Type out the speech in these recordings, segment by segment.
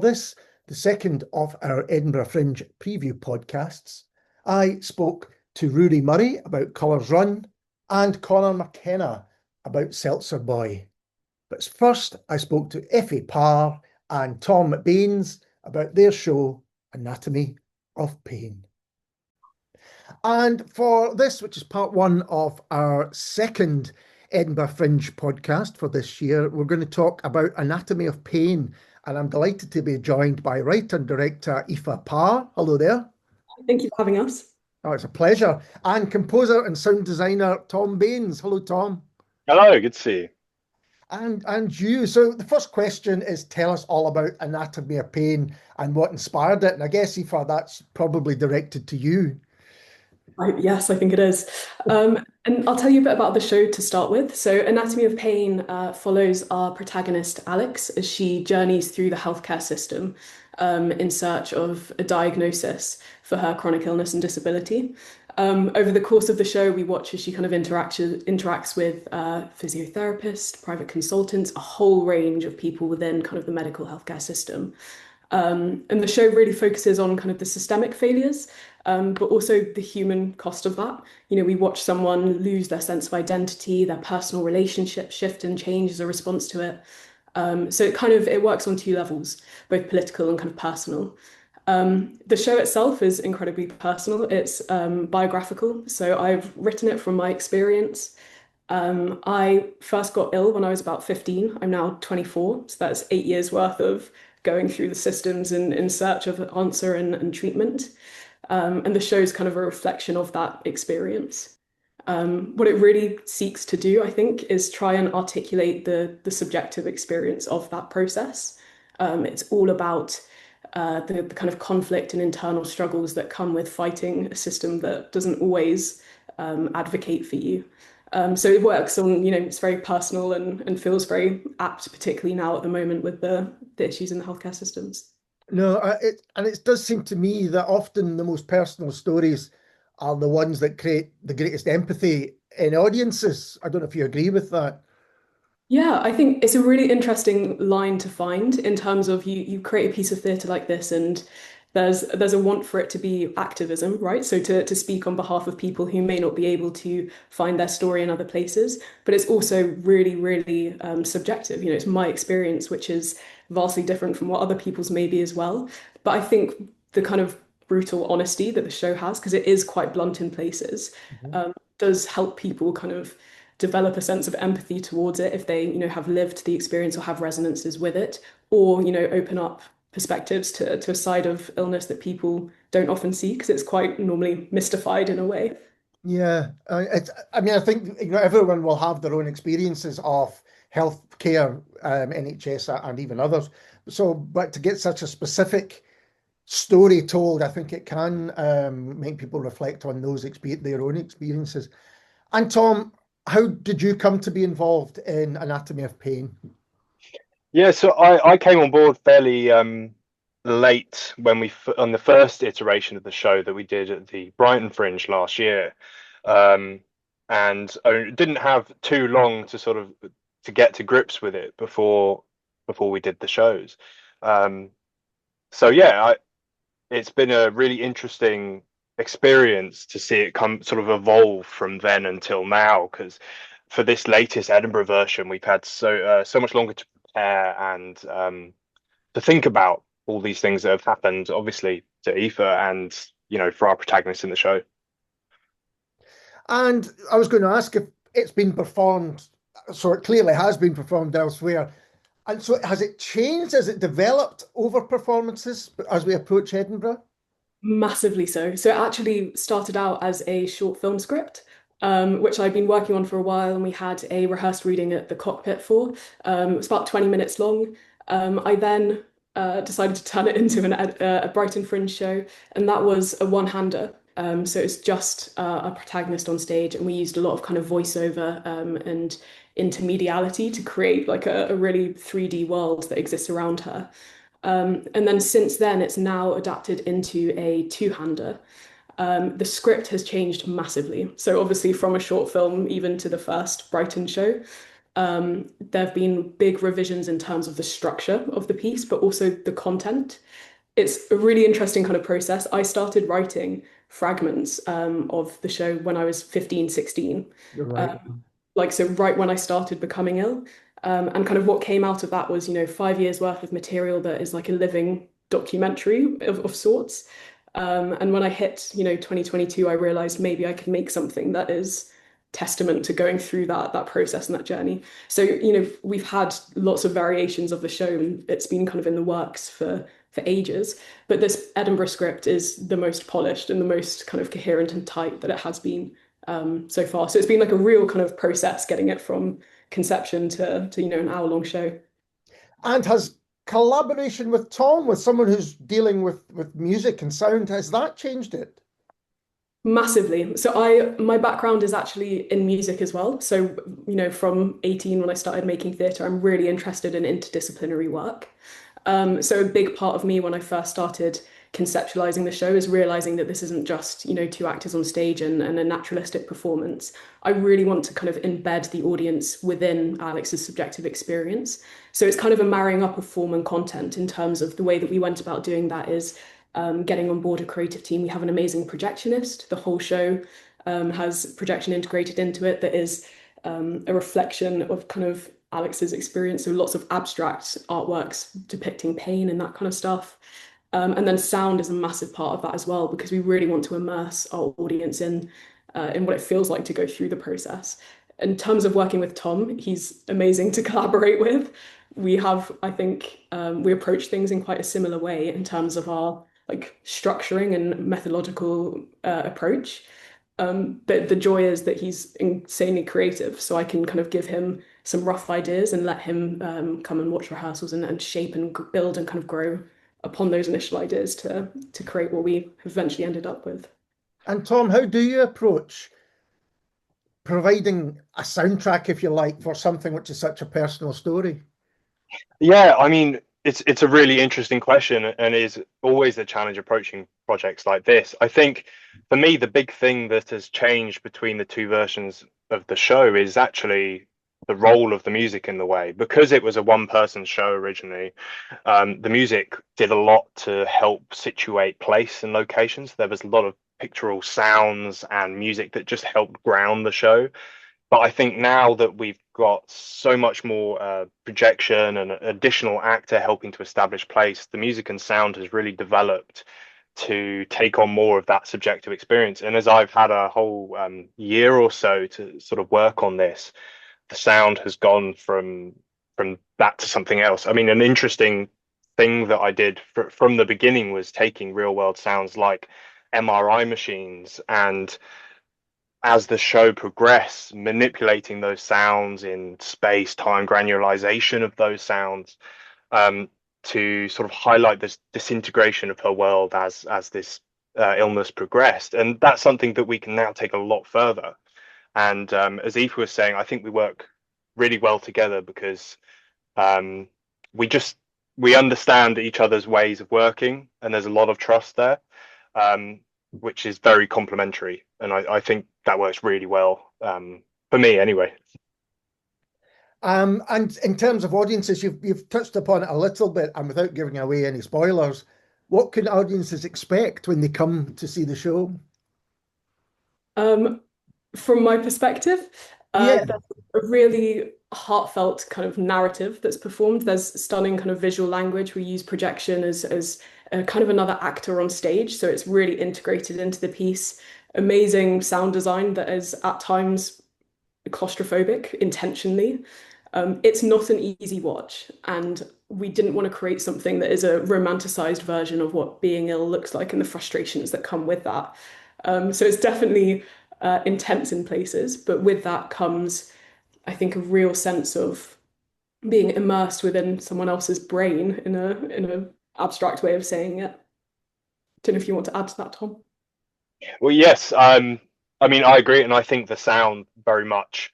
this, the second of our Edinburgh Fringe Preview podcasts, I spoke to Ruaraidh Murray about Colours Run and Conor McKenna about Seltzer Boy. But first, I spoke to Aoife Parr and Tom Baines about their show, Anatomy of Pain. And for this, which is part one of our second Edinburgh Fringe podcast for this year, we're going to talk about Anatomy of Pain. And I'm delighted to be joined by writer and director Aoife Parr. Hello there. Thank you for having us. Oh, it's a pleasure. And composer and sound designer Tom Baines. Hello, Tom. Hello, good to see you. And you. So the first question is, tell us all about Anatomy of Pain and what inspired it. And I guess, Aoife, that's probably directed to you. Yes, I think it is. And I'll tell you a bit about the show to start with. So Anatomy of Pain follows our protagonist, Alex, as she journeys through the healthcare system in search of a diagnosis for her chronic illness and disability. Over the course of the show, we watch as she kind of interacts with physiotherapists, private consultants, a whole range of people within kind of the medical healthcare system. And the show really focuses on kind of the systemic failures, but also the human cost of that. You know, we watch someone lose their sense of identity, their personal relationships shift and change as a response to it. So it works on two levels, both political and kind of personal. The show itself is incredibly personal. It's biographical. So I've written it from my experience. I first got ill when I was about 15. I'm now 24. So that's 8 years worth of going through the systems in search of an answer and treatment. And the show's kind of a reflection of that experience. What it really seeks to do, I think, is try and articulate the subjective experience of that process. It's all about the kind of conflict and internal struggles that come with fighting a system that doesn't always advocate for you. So it works on, it's very personal and feels very apt, particularly now at the moment with the issues in the healthcare systems. No, it does seem to me that often the most personal stories are the ones that create the greatest empathy in audiences. I don't know if you agree with that. Yeah, I think it's a really interesting line to find in terms of you create a piece of theatre like this and there's a want for it to be activism, right? So to speak on behalf of people who may not be able to find their story in other places, but it's also really, really subjective. It's my experience, which is vastly different from what other people's may be as well. But I think the kind of brutal honesty that the show has, because it is quite blunt in places, does help people kind of develop a sense of empathy towards it if they, have lived the experience or have resonances with it, or, open up perspectives to a side of illness that people don't often see because it's quite normally mystified in a way. Yeah, I think everyone will have their own experiences of healthcare, NHS and even others. So, but to get such a specific story told, I think it can make people reflect on their own experiences. And Tom, how did you come to be involved in Anatomy of Pain? Yeah, so I came on board fairly late when on the first iteration of the show that we did at the Brighton Fringe last year, and I didn't have too long to get to grips with it before we did the shows. So yeah, it's been a really interesting experience to see it evolve from then until now, because for this latest Edinburgh version we've had so much longer to prepare and to think about all these things that have happened, obviously to Aoife and for our protagonists in the show. And I was going to ask if it's been performed, so it clearly has been performed elsewhere. And so has it changed? Has it developed over performances as we approach Edinburgh? Massively so. So it actually started out as a short film script, which I'd been working on for a while, and we had a rehearsed reading at the Cockpit for. It was about 20 minutes long. I then decided to turn it into a Brighton Fringe show, and that was a one-hander. So it's just a protagonist on stage, and we used a lot of kind of voiceover and intermediality to create like a really 3D world that exists around her. And then since then, it's now adapted into a two-hander. The script has changed massively. So obviously from a short film even to the first Brighton show. There have been big revisions in terms of the structure of the piece, but also the content. It's a really interesting kind of process. I started writing fragments of the show when I was 15, 16. You're right. Like, so right when I started becoming ill. And kind of what came out of that was, 5 years worth of material that is like a living documentary of sorts. And when I hit, 2022, I realized maybe I could make something that is testament to going through that process and that journey. So, we've had lots of variations of the show, and it's been kind of in the works for ages. But this Edinburgh script is the most polished and the most kind of coherent and tight that it has been so far. So it's been like a real kind of process getting it from conception to an hour-long show. And has collaboration with Tom, with someone who's dealing with music and sound, has that changed it? Massively. So my background is actually in music as well. So, from 18 when I started making theatre, I'm really interested in interdisciplinary work. So a big part of me when I first started conceptualizing the show is realizing that this isn't just, two actors on stage and a naturalistic performance. I really want to kind of embed the audience within Alex's subjective experience. So it's kind of a marrying up of form and content in terms of the way that we went about doing that is getting on board a creative team. We have an amazing projectionist. The whole show has projection integrated into it that is a reflection of kind of Alex's experience. So lots of abstract artworks depicting pain and that kind of stuff. And then sound is a massive part of that as well, because we really want to immerse our audience in what it feels like to go through the process. In terms of working with Tom, he's amazing to collaborate with. We have, I think, we approach things in quite a similar way in terms of our like structuring and methodological approach. But the joy is that he's insanely creative, so I can kind of give him some rough ideas and let him come and watch rehearsals and shape and build and kind of grow upon those initial ideas to create what we eventually ended up with. And Tom, how do you approach providing a soundtrack, if you like, for something which is such a personal story? Yeah, I mean, it's a really interesting question and is always a challenge approaching projects like this. I think for me, the big thing that has changed between the two versions of the show is actually the role of the music in the way. Because it was a one-person show originally, the music did a lot to help situate place and locations. There was a lot of pictorial sounds and music that just helped ground the show. But I think now that we've got so much more projection and an additional actor helping to establish place, the music and sound has really developed to take on more of that subjective experience. And as I've had a whole year or so to sort of work on this, the sound has gone from that to something else. I mean, an interesting thing that I did from the beginning was taking real world sounds like MRI machines, and as the show progressed, manipulating those sounds in space, time, granularization of those sounds, to sort of highlight this disintegration of her world as this illness progressed. And that's something that we can now take a lot further. And as Aoife was saying, I think we work really well together because we understand each other's ways of working, and there's a lot of trust there. Which is very complementary, and I think that works really well for me anyway. And in terms of audiences, you've touched upon it a little bit, and without giving away any spoilers, what can audiences expect when they come to see the show? From my perspective, Yeah. there's a really heartfelt kind of narrative that's performed. There's stunning kind of visual language. We use projection as a kind of another actor on stage, so it's really integrated into the piece. Amazing sound design that is at times claustrophobic intentionally. It's not an easy watch, and we didn't want to create something that is a romanticized version of what being ill looks like and the frustrations that come with that. So it's definitely intense in places, but with that comes, I think, a real sense of being immersed within someone else's brain in a abstract way of saying it. Don't know if you want to add to that, Tom. Well, yes, I mean, I agree, and I think the sound very much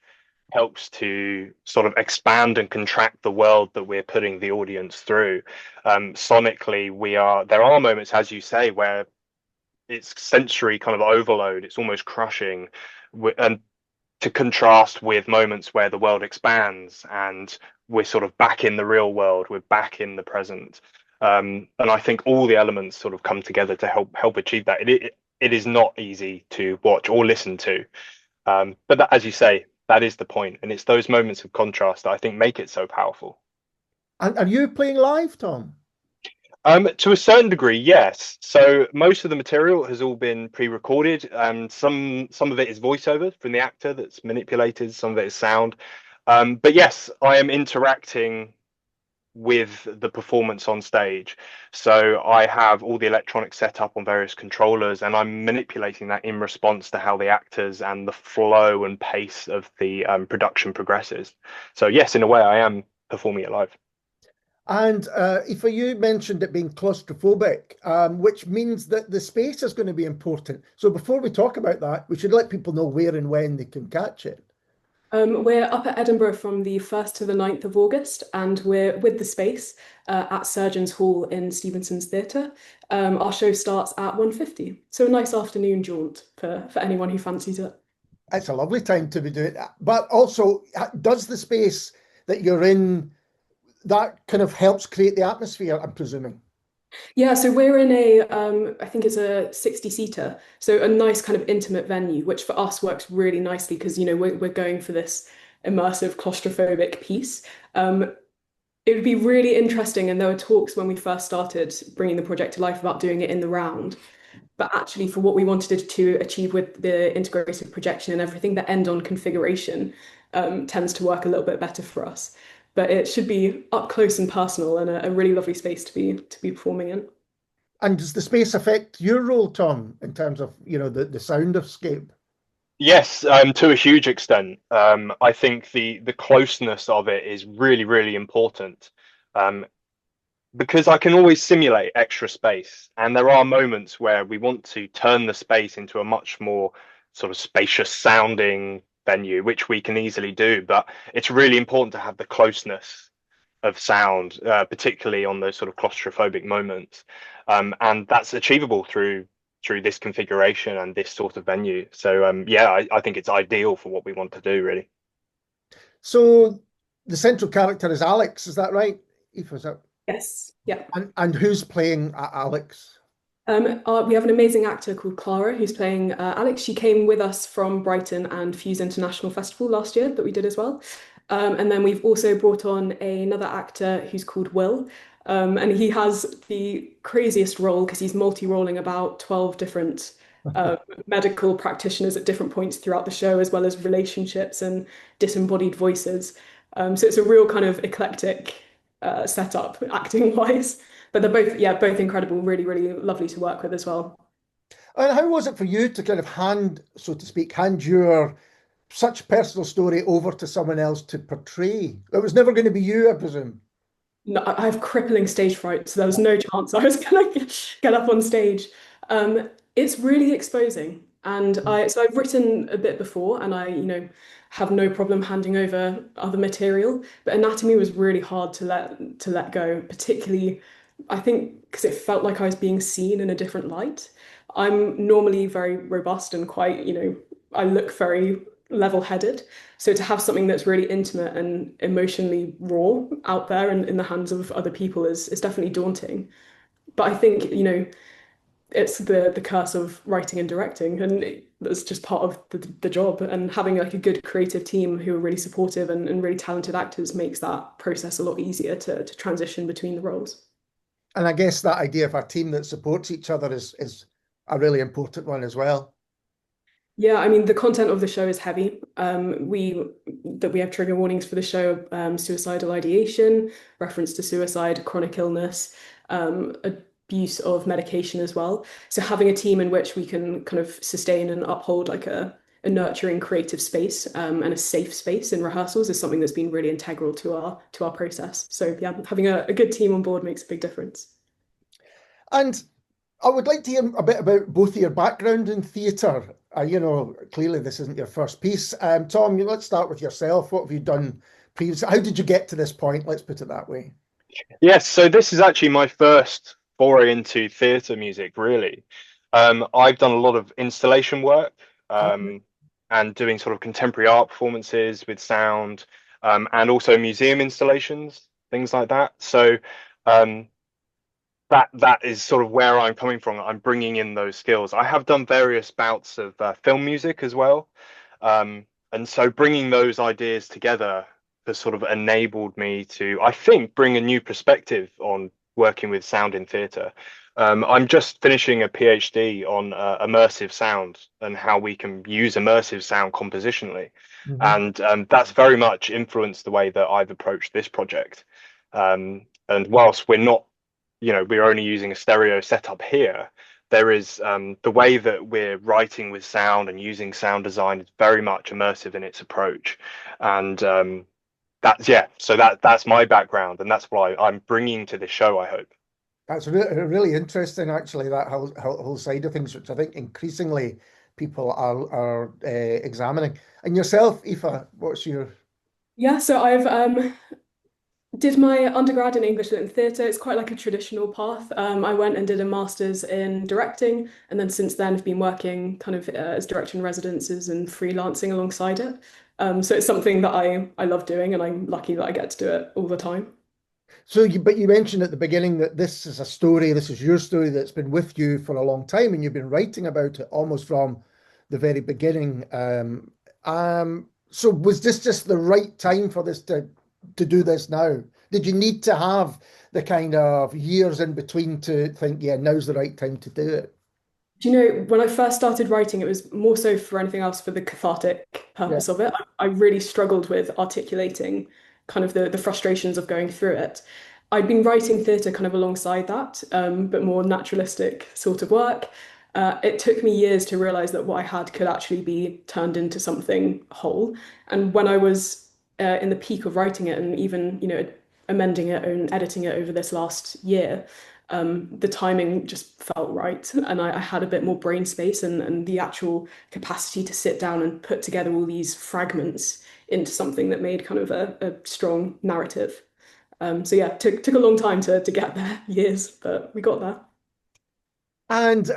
helps to sort of expand and contract the world that we're putting the audience through. Sonically, there are moments, as you say, where it's sensory kind of overload. It's almost crushing, and to contrast with moments where the world expands and we're sort of back in the real world, we're back in the present. And I think all the elements sort of come together to help achieve that. It is not easy to watch or listen to, but that, as you say, that is the point, and it's those moments of contrast that I think make it so powerful. And are you playing live, Tom? To a certain degree, yes. So most of the material has all been pre-recorded, and some of it is voiceover from the actor that's manipulated, some of it is sound. But yes, I am interacting with the performance on stage. So I have all the electronics set up on various controllers, and I'm manipulating that in response to how the actors and the flow and pace of the production progresses. So yes, in a way, I am performing it live. And Aoife, you mentioned it being claustrophobic, which means that the space is going to be important. So before we talk about that, we should let people know where and when they can catch it. We're up at Edinburgh from the 1st to the 9th of August, and we're with the space at Surgeons Hall in Stevenson's Theatre. Our show starts at 1:50, so a nice afternoon jaunt for anyone who fancies it. It's a lovely time to be doing that. But also, does the space that you're in, that kind of helps create the atmosphere, I'm presuming? Yeah, so we're in I think it's a 60-seater, so a nice kind of intimate venue, which for us works really nicely because, we're going for this immersive claustrophobic piece. It would be really interesting, and there were talks when we first started bringing the project to life about doing it in the round. But actually, for what we wanted to achieve with the integrated projection and everything, the end-on configuration tends to work a little bit better for us. But it should be up close and personal and a really lovely space to be performing in. And does the space affect your role, Tom, in terms of, the sound escape? Yes, to a huge extent. I think the closeness of it is really, really important. Because I can always simulate extra space, and there are moments where we want to turn the space into a much more sort of spacious sounding venue, which we can easily do. But it's really important to have the closeness of sound, particularly on those sort of claustrophobic moments, and that's achievable through this configuration and this sort of venue. So yeah, I think it's ideal for what we want to do, really. So the central character is Alex, is that right, Aoife? Is that... Yes, yeah. And who's playing Alex? We have an amazing actor called Clara who's playing Alex. She came with us from Brighton and Fuse International Festival last year that we did as well. And then we've also brought on another actor who's called Will. And he has the craziest role because he's multi-rolling about 12 different medical practitioners at different points throughout the show, as well as relationships and disembodied voices. So it's a real kind of eclectic setup acting wise. But they're both incredible, really, really lovely to work with as well. And how was it for you to kind of hand your such personal story over to someone else to portray? It was never going to be you, I presume. No, I have crippling stage fright, so there was no chance I was going to get up on stage. It's really exposing, and I've written a bit before, and I have no problem handing over other material. But anatomy was really hard to let go, particularly I think because it felt like I was being seen in a different light. I'm normally very robust and quite, I look very level-headed. So to have something that's really intimate and emotionally raw out there and in the hands of other people is definitely daunting. But I think, it's the curse of writing and directing, and that's just part of the job. And having like a good creative team who are really supportive and really talented actors makes that process a lot easier to transition between the roles. And I guess that idea of a team that supports each other is a really important one as well. Yeah, I mean, the content of the show is heavy. We have trigger warnings for the show, suicidal ideation, reference to suicide, chronic illness, abuse of medication as well. So having a team in which we can kind of sustain and uphold like a nurturing creative space and a safe space in rehearsals is something that's been really integral to our process. So yeah, having a good team on board makes a big difference. And I would like to hear a bit about both of your background in theatre. Clearly this isn't your first piece. Tom, let's start with yourself. What have you done previously? How did you get to this point? Let's put it that way. Yes, so this is actually my first foray into theatre music, really. I've done a lot of installation work. and doing sort of contemporary art performances with sound, and also museum installations, things like that. So that is sort of where I'm coming from. I'm bringing in those skills. I have done various bouts of film music as well, and so bringing those ideas together has sort of enabled me to, I think, bring a new perspective on working with sound in theatre. I'm just finishing a PhD on immersive sound and how we can use immersive sound compositionally, and that's very much influenced the way that I've approached this project. And whilst we're not, we're only using a stereo setup here, there is the way that we're writing with sound and using sound design is very much immersive in its approach. And so that's my background, and that's what I'm bringing to this show, I hope. That's really interesting, actually, that whole side of things, which I think increasingly people are examining. And yourself, Aoife, what's your... Yeah, so I've did my undergrad in English Lit and Theatre. It's quite like a traditional path. I went and did a master's in directing, and then since then I've been working kind of as director in residences and freelancing alongside it. So it's something that I love doing, and I'm lucky that I get to do it all the time. So but you mentioned at the beginning that this is a story, this is your story that's been with you for a long time, and you've been writing about it almost from the very beginning. So was this just the right time for this to do this now? Did you need to have the kind of years in between to think, yeah, now's the right time to do it? Do you know, when I first started writing, it was more so for anything else for the cathartic Yeah. purpose of it. I really struggled with articulating kind of the frustrations of going through it. I'd been writing theatre kind of alongside that, but more naturalistic sort of work. It took me years to realize that what I had could actually be turned into something whole. And when I was in the peak of writing it and even, amending it and editing it over this last year, the timing just felt right. And I had a bit more brain space and the actual capacity to sit down and put together all these fragments into something that made kind of a strong narrative. So yeah, took a long time to get there, years, but we got there. And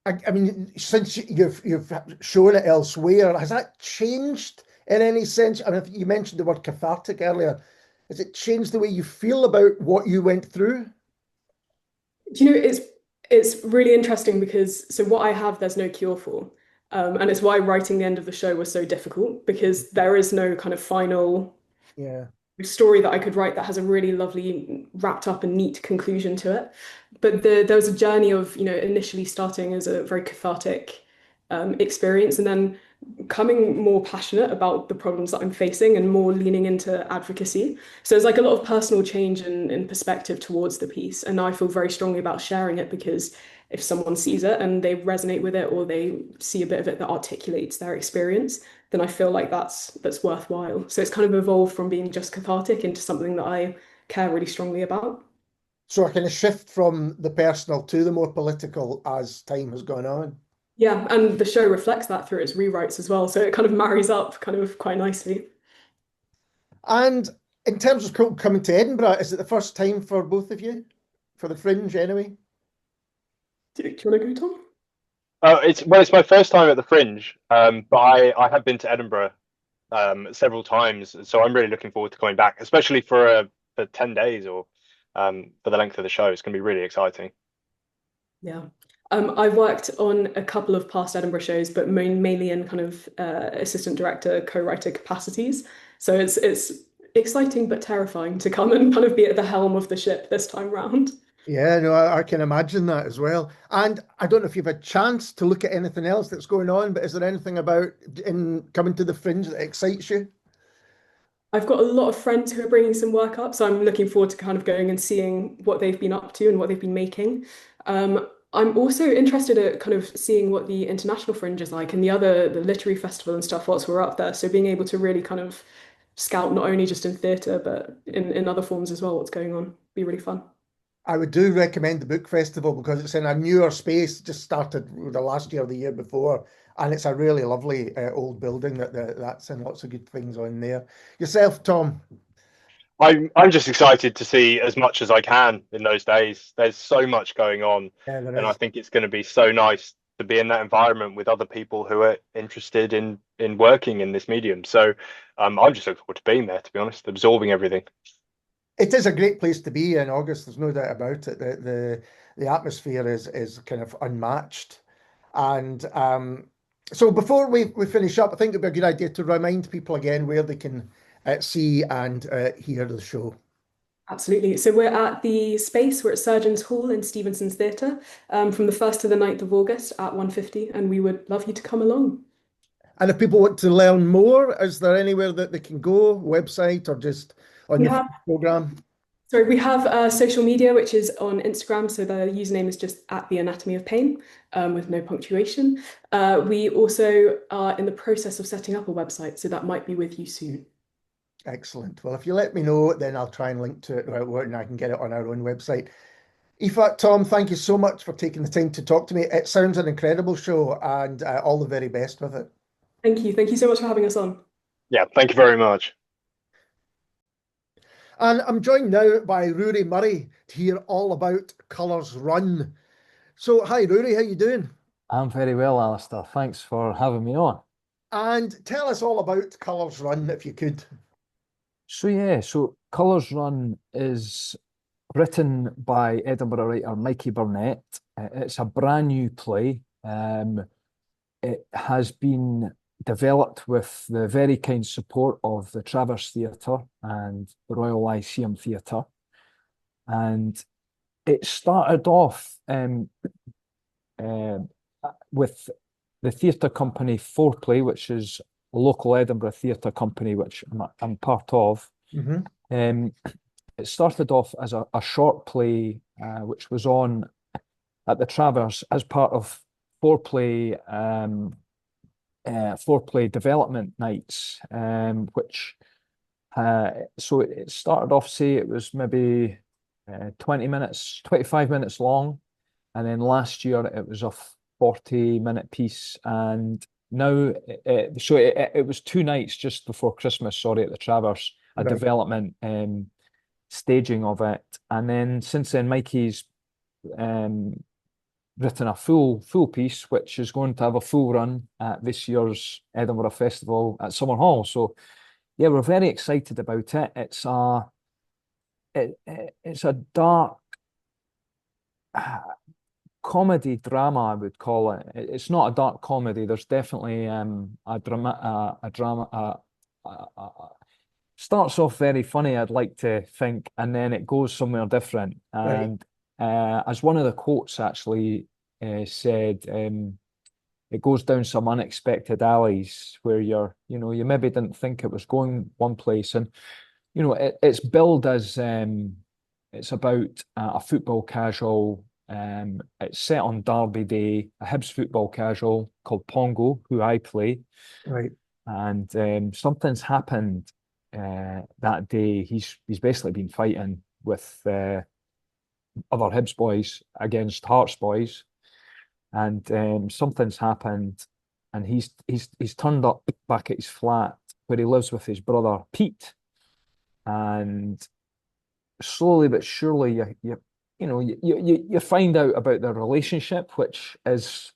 I mean, since you've shown it elsewhere, has that changed in any sense? I mean, you mentioned the word cathartic earlier. Has it changed the way you feel about what you went through? Do you know, it's really interesting because so what I have, there's no cure for. And it's why writing the end of the show was so difficult because there is no kind of final Yeah. story that I could write that has a really lovely wrapped up and neat conclusion to it. But there was a journey of, initially starting as a very cathartic experience and then becoming more passionate about the problems that I'm facing and more leaning into advocacy. So it's like a lot of personal change in perspective towards the piece. And now I feel very strongly about sharing it because if someone sees it and they resonate with it or they see a bit of it that articulates their experience, then I feel like that's worthwhile. So it's kind of evolved from being just cathartic into something that I care really strongly about. So I kind of shift from the personal to the more political as time has gone on. Yeah, and the show reflects that through its rewrites as well. So it kind of marries up kind of quite nicely. And in terms of coming to Edinburgh, is it the first time for both of you? For the Fringe, anyway? Do you want to go, Tom? It's my first time at the Fringe, but I have been to Edinburgh several times, so I'm really looking forward to coming back, especially for 10 days or for the length of the show. It's going to be really exciting. Yeah. I've worked on a couple of past Edinburgh shows, but mainly in kind of assistant director, co-writer capacities. So it's exciting but terrifying to come and kind of be at the helm of the ship this time round. Yeah, no, I can imagine that as well. And I don't know if you've had a chance to look at anything else that's going on, but is there anything about in coming to the Fringe that excites you? I've got a lot of friends who are bringing some work up, so I'm looking forward to kind of going and seeing what they've been up to and what they've been making. I'm also interested at kind of seeing what the international fringe is like and the literary festival and stuff whilst we're up there. So being able to really kind of scout not only just in theatre but in other forms as well, what's going on, be really fun. I would do recommend the book festival because it's in a newer space, just started the last year or the year before, and it's a really lovely old building that's in lots of good things on there. Yourself, Tom? I'm just excited to see as much as I can in those days. There's so much going on, Yeah, there and I is. think it's going to be so nice to be in that environment with other people who are interested in working in this medium. So I'm just looking forward to being there, to be honest, absorbing everything. It is a great place to be in August. There's no doubt about it. The atmosphere is kind of unmatched. And so before we finish up, I think it'd be a good idea to remind people again where they can see and hear the show. Absolutely. So we're at the Space. We're at Surgeons Hall in Stevenson's Theatre from the 1st to the 9th of August at 1:50, and we would love you to come along. And if people want to learn more, is there anywhere that they can go, website or just on We the have, program? sorry, we have social media, which is on Instagram. So the username is just at the Anatomy of Pain with no punctuation. We also are in the process of setting up a website, so that might be with you soon. Excellent. Well, if you let me know, then I'll try and link to it and I can get it on our own website. Aoife, Tom, thank you so much for taking the time to talk to me. It sounds an incredible show and all the very best with it. Thank you. Thank you so much for having us on. Yeah, thank you very much. And I'm joined now by Ruaraidh Murray to hear all about Colours Run. So, hi Ruaraidh, how you doing? I'm very well, Alistair. Thanks for having me on. And tell us all about Colours Run, if you could. So Colours Run is written by Edinburgh writer Mikey Burnett. It's a brand new play. It has been developed with the very kind support of the Traverse Theatre and the Royal Lyceum Theatre. And it started off with the theatre company Foreplay, which is a local Edinburgh theatre company, which I'm part of. Mm-hmm. It started off as a short play, which was on at the Traverse as part of Foreplay development nights, which so it started off, say it was maybe 20 minutes, 25 minutes long, and then last year it was a 40-minute piece, and now it was 2 nights just before Christmas, sorry, at the Traverse, a Right. development staging of it, and then since then Mikey's written a full piece, which is going to have a full run at this year's Edinburgh Festival at Summer Hall. So yeah, we're very excited about it. It's a dark comedy drama, I would call it. It's not a dark comedy. There's definitely a drama. Starts off very funny, I'd like to think, and then it goes somewhere different. Right. And as one of the quotes actually said, it goes down some unexpected alleys where you maybe didn't think it was going one place. And it's billed as it's about a football casual. It's set on Derby Day, a Hibs football casual called Pongo, who I play. Right. And something's happened that day. He's basically been fighting with other Hibs boys against Hearts boys, and something's happened, and he's turned up back at his flat where he lives with his brother Pete, and slowly but surely you find out about their relationship, which is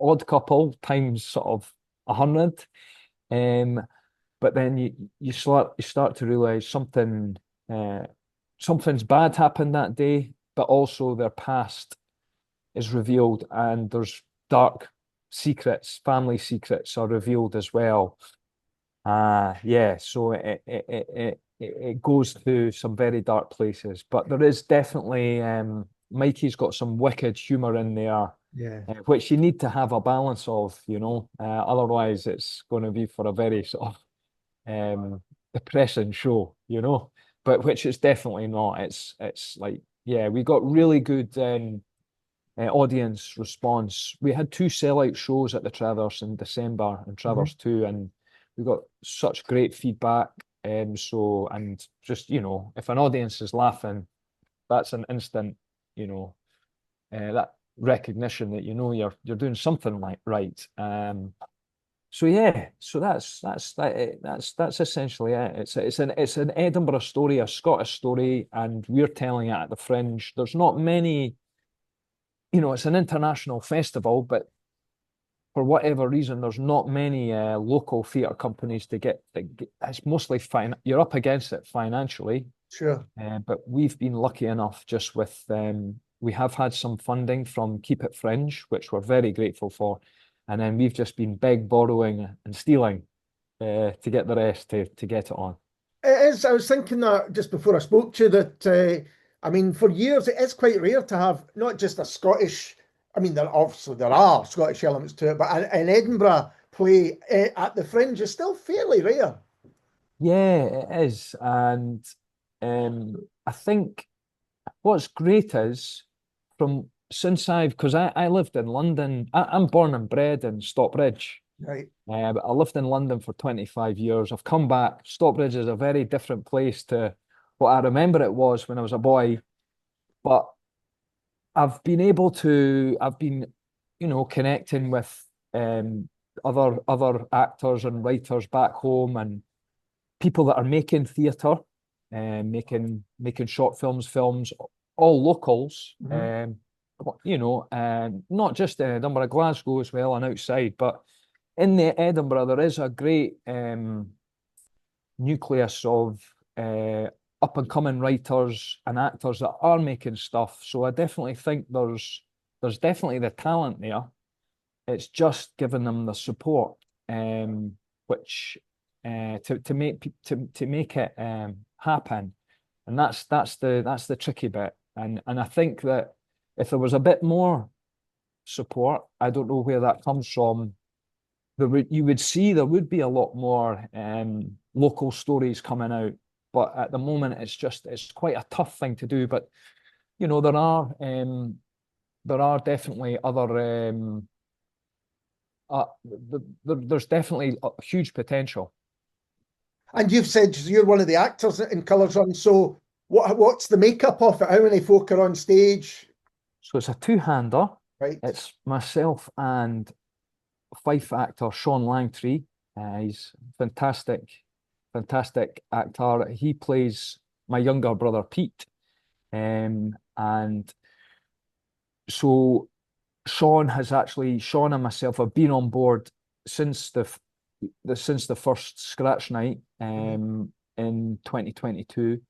odd couple times sort of 100. But then you start to realize something's bad happened that day, but also their past is revealed, and there's dark secrets, family secrets are revealed as well. So it goes to some very dark places, but there is definitely Mikey's got some wicked humor in there. Yeah. Which you need to have a balance of, otherwise it's going to be for a very sort of depressing show, but which it's definitely not. It's like, yeah, we got really good audience response. We had 2 sellout shows at the Traverse in December and Traverse 2, and we got such great feedback. So, and just, if an audience is laughing, that's an instant, that recognition that you're doing something right. So yeah, so that's essentially it. It's an Edinburgh story, a Scottish story, and we're telling it at the Fringe. There's not many it's an international festival, but for whatever reason, there's not many local theatre companies to get. It's mostly you're up against it financially. Sure. But we've been lucky enough just with we have had some funding from Keep It Fringe, which we're very grateful for. And then we've just been borrowing and stealing to get the rest to get it on. It is. I was thinking that just before I spoke to you that, I mean, for years, it is quite rare to have not just a Scottish, I mean, there are Scottish elements to it, but an Edinburgh play at the Fringe is still fairly rare. Yeah, it is. And I think what's great is since because I lived in London, I'm born and bred in Stockbridge. Right. But I lived in London for 25 years. I've come back. Stockbridge is a very different place to what I remember it was when I was a boy. But I've been, connecting with other actors and writers back home and people that are making theatre, making short films, all locals. Mm-hmm. Not just in Edinburgh, Glasgow as well, and outside. But in the Edinburgh, there is a great nucleus of up and coming writers and actors that are making stuff. So I definitely think there's definitely the talent there. It's just giving them the support, which to make it happen, and that's the tricky bit. And I think that if there was a bit more support, I don't know where that comes from. You would see there would be a lot more local stories coming out, but at the moment it's quite a tough thing to do. But there are definitely other there's definitely a huge potential. And you've said you're one of the actors in Colours Run. So what's the makeup of it? How many folk are on stage? So it's a two-hander. Right. It's myself and Fife actor Sean Langtree. He's fantastic actor. He plays my younger brother Pete, and so Sean and myself have been on board since the first scratch night in 2022,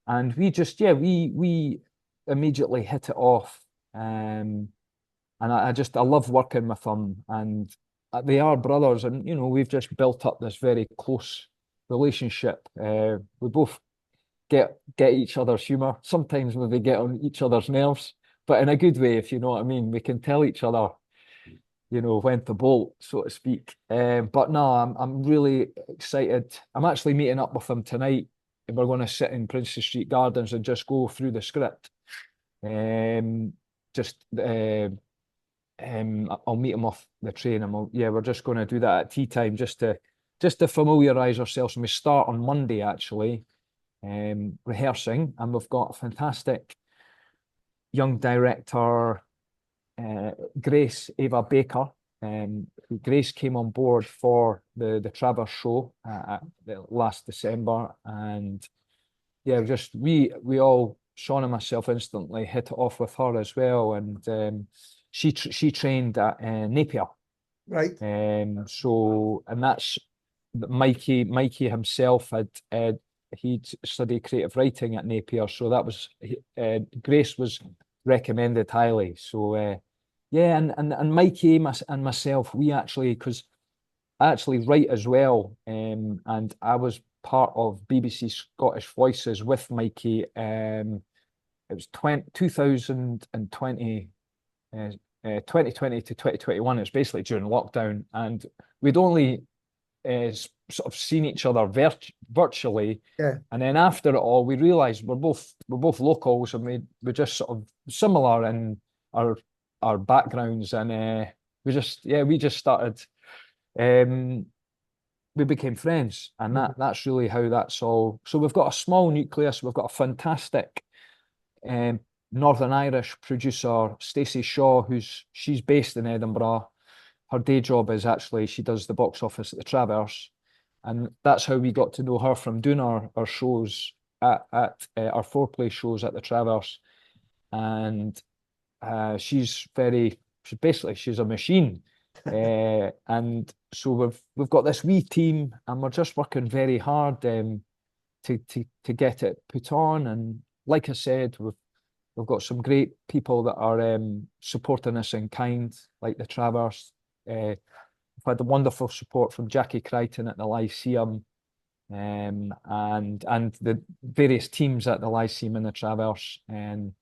and we immediately hit it off, and I love working with them, and they are brothers, and we've just built up this very close relationship. We both get each other's humor. Sometimes maybe get on each other's nerves, but in a good way, if you know what I mean. We can tell each other, when to bolt, so to speak. But no, I'm really excited. I'm actually meeting up with them tonight, and we're going to sit in Princess Street Gardens and just go through the script. I'll meet him off the train, and we're just going to do that at tea time, just to familiarise ourselves. And we start on Monday actually, rehearsing, and we've got a fantastic young director, Grace Ava Baker. Grace came on board for the Travers show last December, and we all, Sean and myself, instantly hit it off with her as well, and she trained at Napier, right? So, and that's Mikey himself he'd studied creative writing at Napier, so that was Grace was recommended highly. So and Mikey and myself, because I actually write as well, and I was part of BBC Scottish Voices with Mikey. It was 2020 to 2021. It was basically during lockdown, and we'd only sort of seen each other virtually. Yeah. And then after it all, we realised we're both locals, and we're just sort of similar in our backgrounds, and we just started. We became friends, and that's really how that's all. So we've got a small nucleus. We've got a fantastic Northern Irish producer, Stacey Shaw, she's based in Edinburgh. Her day job is actually she does the box office at the Travers, and that's how we got to know her, from doing our shows at our foreplay shows at the Travers. And she's a machine. And so we've got this wee team, and we're just working very hard to get it put on. And like I said, we've got some great people that are supporting us in kind, like the Traverse. We've had the wonderful support from Jackie Crichton at the Lyceum, and the various teams at the Lyceum and the Traverse, and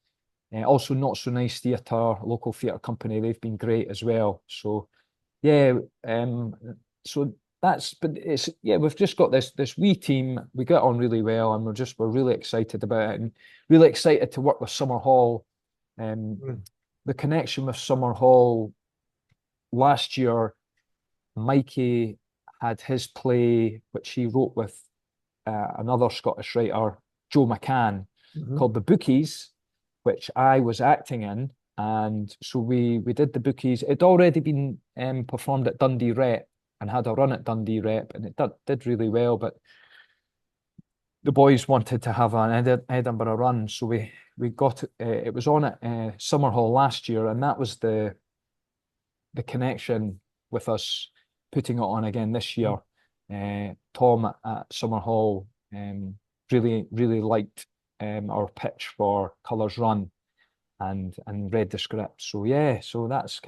also Not So Nice Theatre, local theatre company. They've been great as well. So yeah, so we've just got this wee team. We get on really well, and we're really excited about it, and really excited to work with Summerhall. The connection with Summerhall last year, Mikey had his play, which he wrote with another Scottish writer, Joe McCann, called The Bookies, which I was acting in. And so we did The Bookies. It'd already been performed at Dundee Rep and had a run at Dundee Rep, and it did really well. But the boys wanted to have an Edinburgh run, so we got it was on at Summerhall last year, and that was the connection with us putting it on again this year. Tom at Summerhall really liked our pitch for Colours Run, and read the script. So yeah, so that's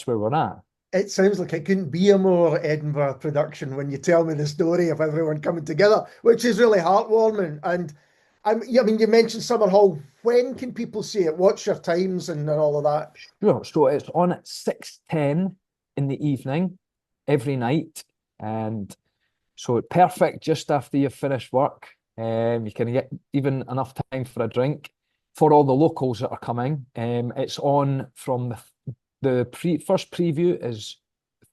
where we're at. It sounds like it couldn't be a more Edinburgh production when you tell me the story of everyone coming together, which is really heartwarming. And I mean, you mentioned Summerhall. When can people see it? What's your times and all of that? Sure. So it's on at 6:10 in the evening every night, and so perfect just after you've finished work. You can get even enough time for a drink. For all the locals that are coming, it's on from the first preview is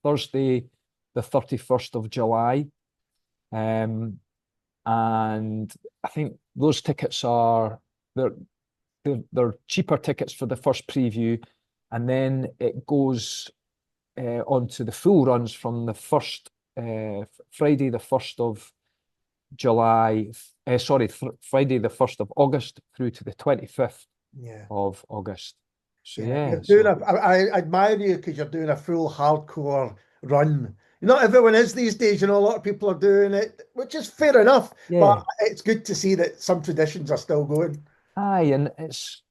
Thursday, the 31st of July. And I think those tickets they're cheaper tickets for the first preview, and then it goes on to the full runs from the first Friday, the 1st of July. Friday, the 1st of August through to the 25th of August. So I admire you because you're doing a full hardcore run. Not everyone is these days, a lot of people are doing it, which is fair enough. Yeah. But it's good to see that some traditions are still going. Aye, and it's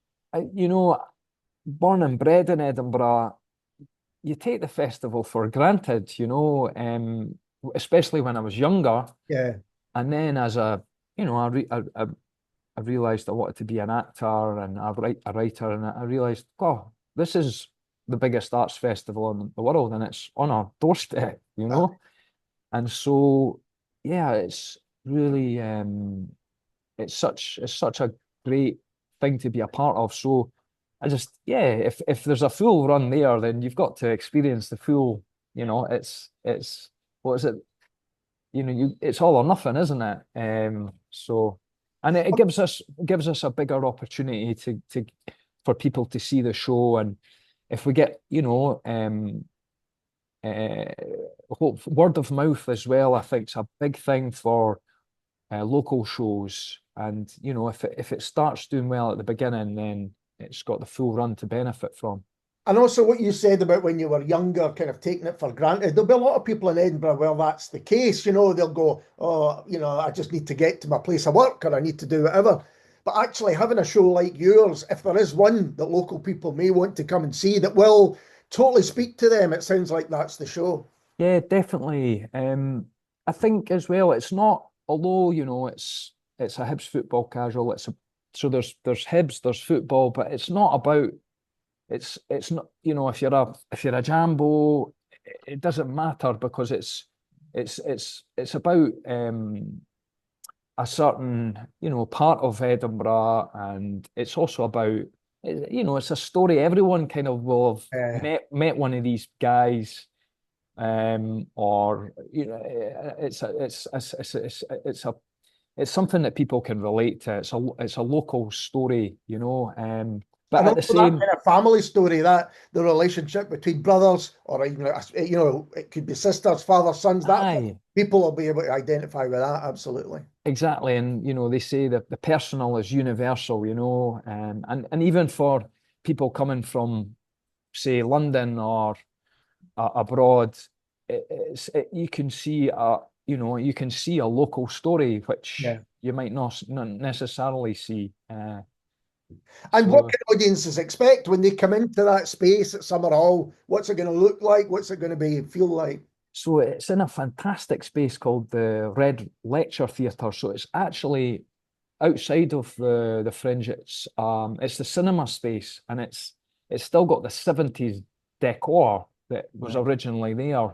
born and bred in Edinburgh, you take the festival for granted, especially when I was younger. Yeah. And then as I realised I wanted to be an actor and a writer, and I realised, this is the biggest arts festival in the world, and it's on our doorstep, And so, yeah, it's really it's such a great thing to be a part of. So I just, if there's a full run there, then you've got to experience the full. It's what is it? It's all or nothing, isn't it? So, and it gives us a bigger opportunity to for people to see the show, and if we get word of mouth as well, I think it's a big thing for local shows, and if it starts doing well at the beginning, then it's got the full run to benefit from. And also what you said about when you were younger, kind of taking it for granted. There'll be a lot of people in Edinburgh, well, that's the case, they'll go, I just need to get to my place of work, or I need to do whatever. But actually having a show like yours, if there is one that local people may want to come and see that will totally speak to them, it sounds like that's the show. Yeah, definitely. I think as well, it's not, although, it's a Hibs football casual, so there's Hibs, there's football, but it's not about, it's not, if you're a Jambo, it doesn't matter, because it's about a certain part of Edinburgh, and it's also about it's a story. Everyone kind of will have met one of these guys, or it's something that people can relate to. It's a local story, But and at the same, that kind of family story, that the relationship between brothers, or it could be sisters, fathers, sons. That people will be able to identify with that. Absolutely, exactly. And they say that the personal is universal. And even for people coming from, say, London or abroad, you can see you can see a local story which you might not necessarily see. And what can audiences expect when they come into that space at Summer Hall? What's it going to look like? What's it going to feel like? So it's in a fantastic space called the Red Lecture Theatre. So it's actually outside of the Fringe. It's the cinema space, and it's still got the 70s decor that was originally there,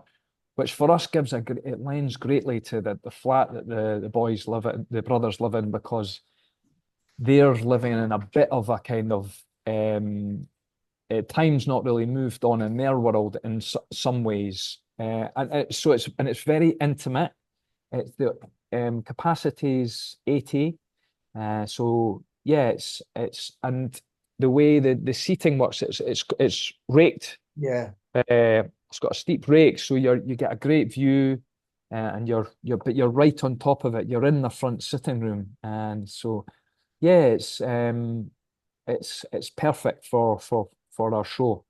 which for us it lends greatly to the flat that the boys live in, the brothers live in, because they're living in a bit of a kind of time's not really moved on in their world in some ways, and it's very intimate. It's the capacity's 80, so yeah, it's and the way the seating works, it's raked. Yeah. It's got a steep rake, so you get a great view, and you're right on top of it. You're in the front sitting room, and so yeah, it's perfect for our show.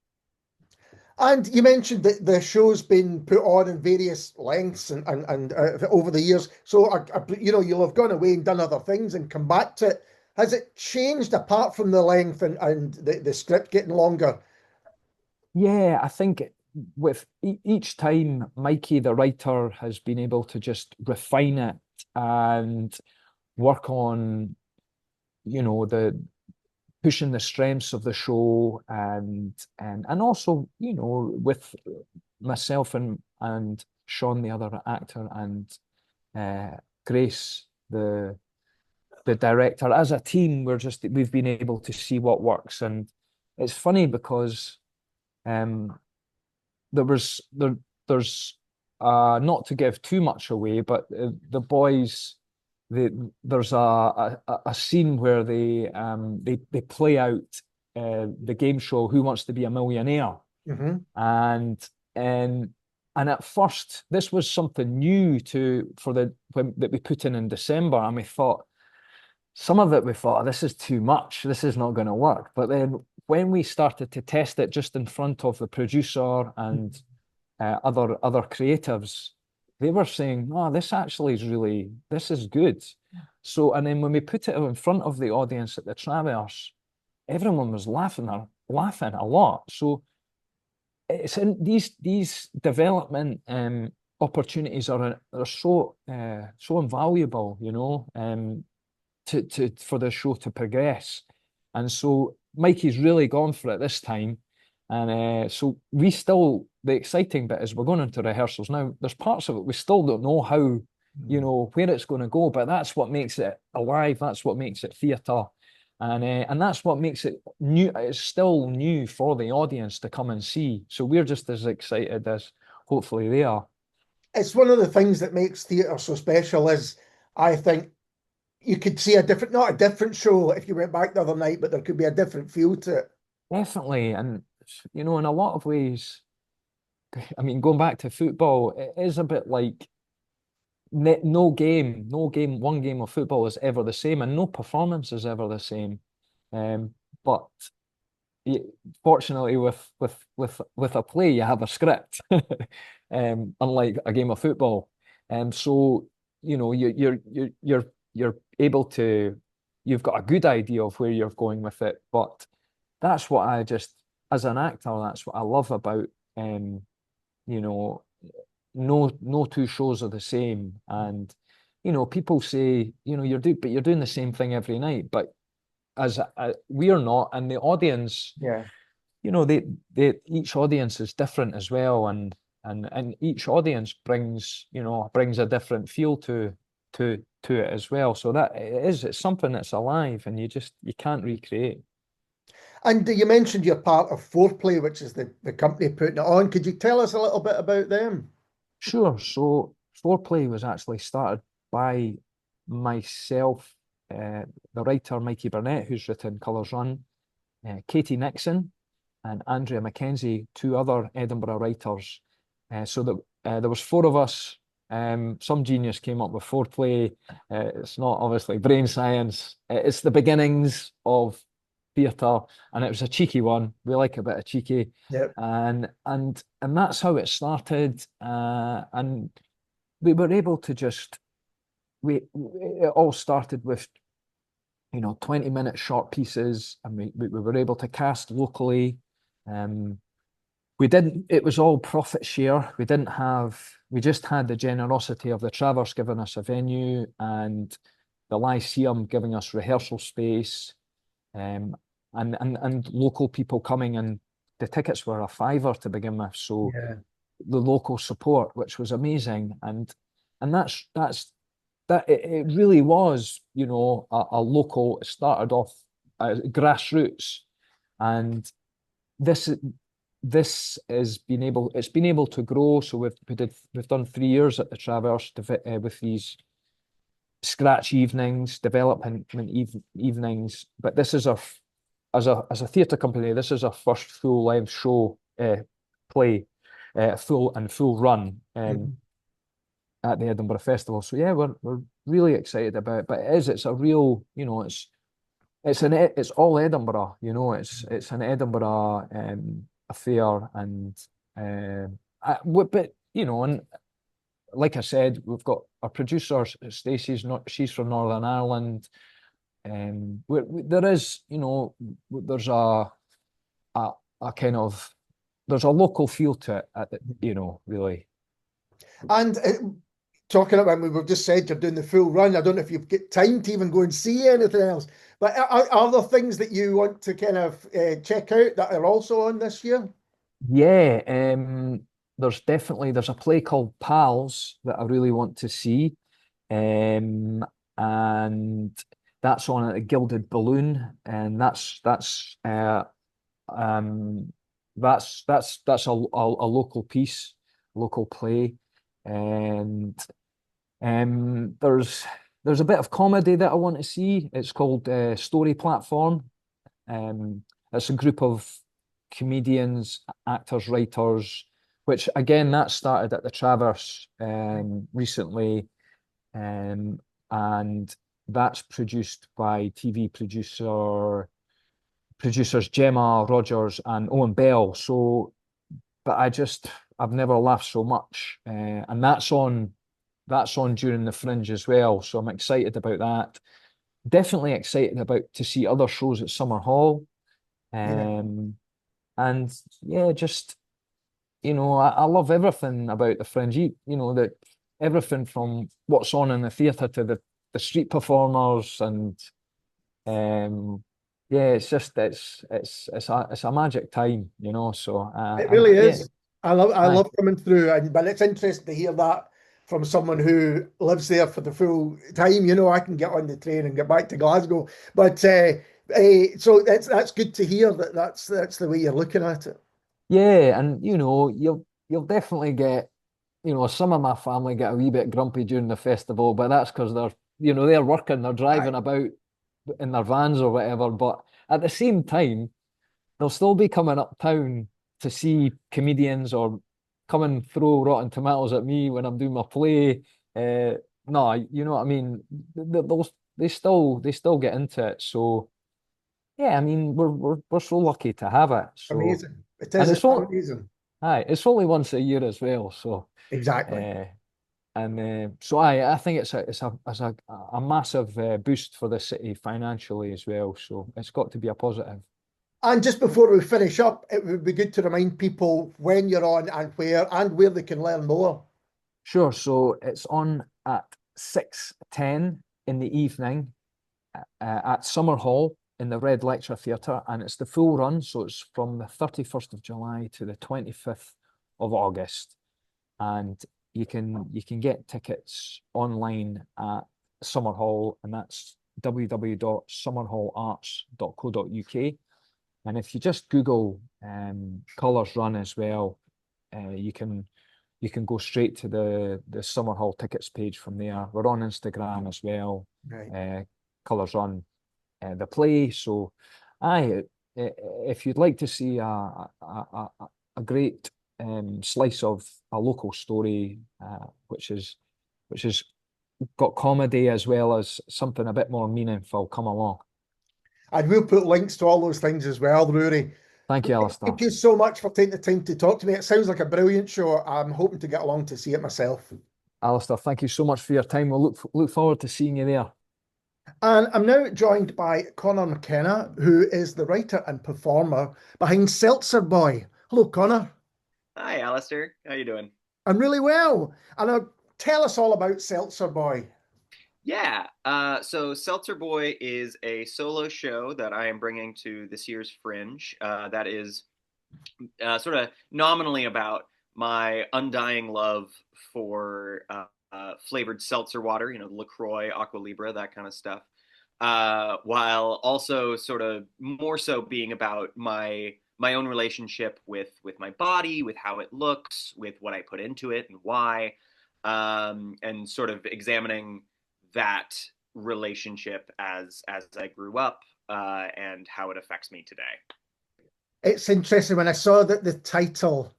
And you mentioned that the show's been put on in various lengths and over the years. So you'll have gone away and done other things and come back to it. Has it changed apart from the length and the script getting longer? Yeah, I think with each time, Mikey, the writer, has been able to just refine it and work on, the pushing the strengths of the show, and also, with myself and Sean, the other actor, and Grace, the director, as a team, we've been able to see what works. And it's funny because there's not to give too much away, but the boys, there's a scene where they play out the game show Who Wants to Be a Millionaire, and at first this was something new that we put in December, and we thought this is too much, this is not going to work. But then when we started to test it just in front of the producer and other creatives, they were saying, "Oh, this is good." So, and then when we put it in front of the audience at the Traverse, everyone was laughing a lot. So it's in these development opportunities are so invaluable, for the show to progress. And so Mikey's really gone for it this time. And so the exciting bit is we're going into rehearsals now. There's parts of it we still don't know how, where it's going to go, but that's what makes it alive. That's what makes it theatre. And that's what makes it new. It's still new for the audience to come and see. So we're just as excited as hopefully they are. It's one of the things that makes theatre so special is, I think, you could see not a different show if you went back the other night, but there could be a different feel to it. Definitely. And, in a lot of ways, I mean, going back to football, it is a bit like one game of football is ever the same, and no performance is ever the same. But fortunately, with a play, you have a script, unlike a game of football. So you're able to, you've got a good idea of where you're going with it. But that's what as an actor, that's what I love about no two shows are the same. And people say, you're doing the same thing every night, but we are not. And the audience, each audience is different as well, and each audience brings a different feel to it as well. So it's something that's alive, and you can't recreate. And you mentioned you're part of Foreplay, which is the company putting it on. Could you tell us a little bit about them? Sure. So Foreplay was actually started by myself, the writer Mikey Burnett, who's written Colours Run, Katie Nixon, and Andrea Mackenzie, two other Edinburgh writers. So there was four of us. Some genius came up with Foreplay. It's not obviously brain science. It's the beginnings of theatre, and it was a cheeky one. We like a bit of cheeky, Yep. and that's how it started. And we were able to just it all started with 20-minute short pieces, and we were able to cast locally. It was all profit share. We just had the generosity of the Traverse giving us a venue and the Lyceum giving us rehearsal space, and local people coming, and the tickets were a fiver to begin with. So Yeah. the local support, which was amazing, and it really was, a local. It started off as grassroots, and this has been able to grow. So we've done 3 years at the Traverse with these scratch evenings, development evenings. But this is as a theatre company, this is our first full length show play, full run at the Edinburgh Festival. So yeah, we're really excited about it. But it's a real, it's all Edinburgh. It's an Edinburgh affair, and and like I said, we've got our producer she's from Northern Ireland, and there is, there's a kind of, there's a local feel to it, really. And talking about, we've just said you're doing the full run. I don't know if you've got time to even go and see anything else, but are there things that you want to kind of check out that are also on this year? Yeah, there's a play called Pals that I really want to see, and that's on at the Gilded Balloon, and that's a local piece, local play, and there's a bit of comedy that I want to see. It's called Story Platform. It's a group of comedians, actors, writers, which again, that started at the Traverse recently, and that's produced by TV producers Gemma Rogers and Owen Bell. So, but I've never laughed so much, and that's on during the Fringe as well. So I'm excited about that. Definitely excited to see other shows at Summer Hall. And yeah, just, I love everything about the Fringe. That everything from what's on in the theatre to the street performers, and yeah, it's just it's a magic time, So It really is. Yeah. I love coming through, but it's interesting to hear that from someone who lives there for the full time. I can get on the train and get back to Glasgow, but so that's good to hear that's the way you're looking at it. Yeah, and you'll definitely get, some of my family get a wee bit grumpy during the festival, but that's because they're working, they're driving about in their vans or whatever. But at the same time, they'll still be coming uptown to see comedians or come and throw rotten tomatoes at me when I'm doing my play. No, you know what I mean? They still get into it. So yeah, I mean, we're so lucky to have it. So amazing. It and is amazing. it's only once a year as well. So exactly. So I think it's a massive boost for the city financially as well. So it's got to be a positive. And just before we finish up, it would be good to remind people when you're on and where they can learn more. Sure. So it's on at 6:10 in the evening at Summer Hall in the Red Lecture Theatre, and it's the full run. So it's from the 31st of July to the 25th of August, and you can get tickets online at Summer Hall, and that's www.summerhallarts.co.uk. And if you just Google Colours Run as well, you can go straight to the Summer Hall tickets page from there. We're on Instagram as well. Right. Colours Run, the play. So, if you'd like to see a great slice of a local story, which is got comedy as well as something a bit more meaningful, come along. And we'll put links to all those things as well, Rory. Thank you, Alistair. Thank you so much for taking the time to talk to me. It sounds like a brilliant show. I'm hoping to get along to see it myself. Alistair, thank you so much for your time. We'll look forward to seeing you there. And I'm now joined by Conor McKenna, who is the writer and performer behind Seltzer Boy. Hello, Conor. Hi, Alistair. How you doing? I'm really well. And tell us all about Seltzer Boy. Yeah, so Seltzer Boy is a solo show that I am bringing to this year's Fringe. That is sort of nominally about my undying love for flavored seltzer water, LaCroix, Aqua Libra, that kind of stuff. While also sort of more so being about my own relationship with my body, with how it looks, with what I put into it and why, and sort of examining that relationship as I grew up and how it affects me today. It's interesting when I saw that the title.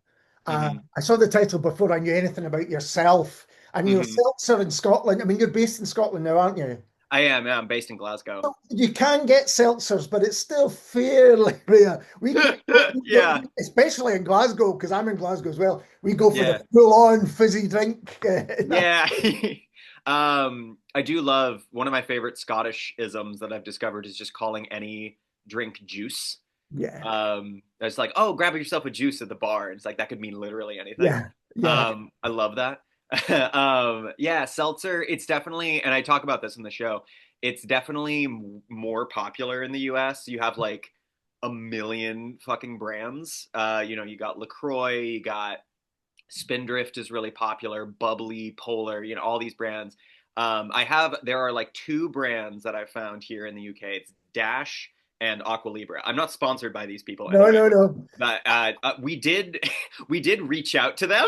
I saw the title before I knew anything about yourself. And you're Seltzer in Scotland. I mean, you're based in Scotland now, aren't you? I am. Yeah, I'm based in Glasgow. So you can get seltzers, but it's still fairly rare. Yeah, especially in Glasgow, because I'm in Glasgow as well. We go for Yeah. the full-on fizzy drink. Yeah. I do love one of my favorite Scottish isms that I've discovered is just calling any drink juice. Yeah. It's like, oh, grab yourself a juice at the bar. It's like that could mean literally anything. Yeah. I love that. Yeah, seltzer, it's definitely, and I talk about this in the show, it's definitely more popular in the US. You have like a million fucking brands. You got LaCroix, you got Spindrift is really popular, Bubbly, Polar, all these brands. There are like two brands that I found here in the UK. It's Dash and Aqua Libra. I'm not sponsored by these people anyway, No. but we did reach out to them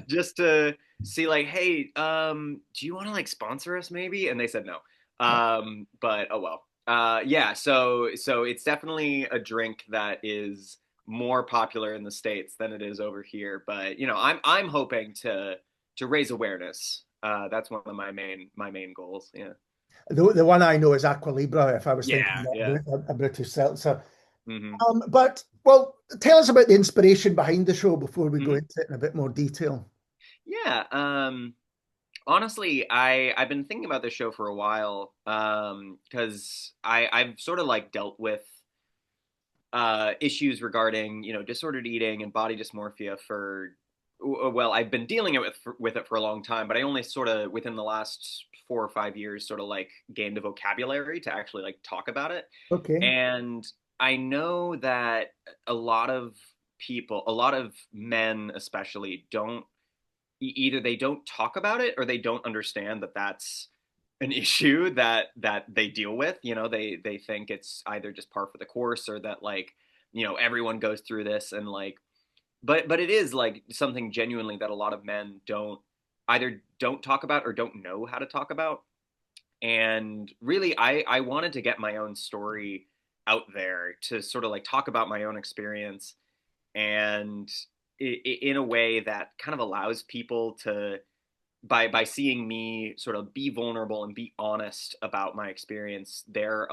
just to see like, hey, do you want to like sponsor us maybe? And they said no. But oh well. Yeah, so it's definitely a drink that is more popular in the States than it is over here. But I'm hoping to raise awareness. That's one of my main goals. Yeah. The one I know is Aqua Libra, if I was thinking Yeah. a British seltzer. Mm-hmm. But, well, tell us about the inspiration behind the show before we go into it in a bit more detail. Yeah. Honestly, I've been thinking about this show for a while because I've sort of like dealt with issues regarding disordered eating and body dysmorphia I've been dealing with it for a long time, but I only sort of within the last 4 or 5 years sort of like gained a vocabulary to actually like talk about it. Okay. And I know that a lot of men especially either they don't talk about it or they don't understand that that's an issue that they deal with. They think it's either just par for the course or that like everyone goes through this and like but it is like something genuinely that a lot of men either don't talk about or don't know how to talk about. And really I wanted to get my own story out there to sort of like talk about my own experience and in a way that kind of allows people to by seeing me sort of be vulnerable and be honest about my experience, they're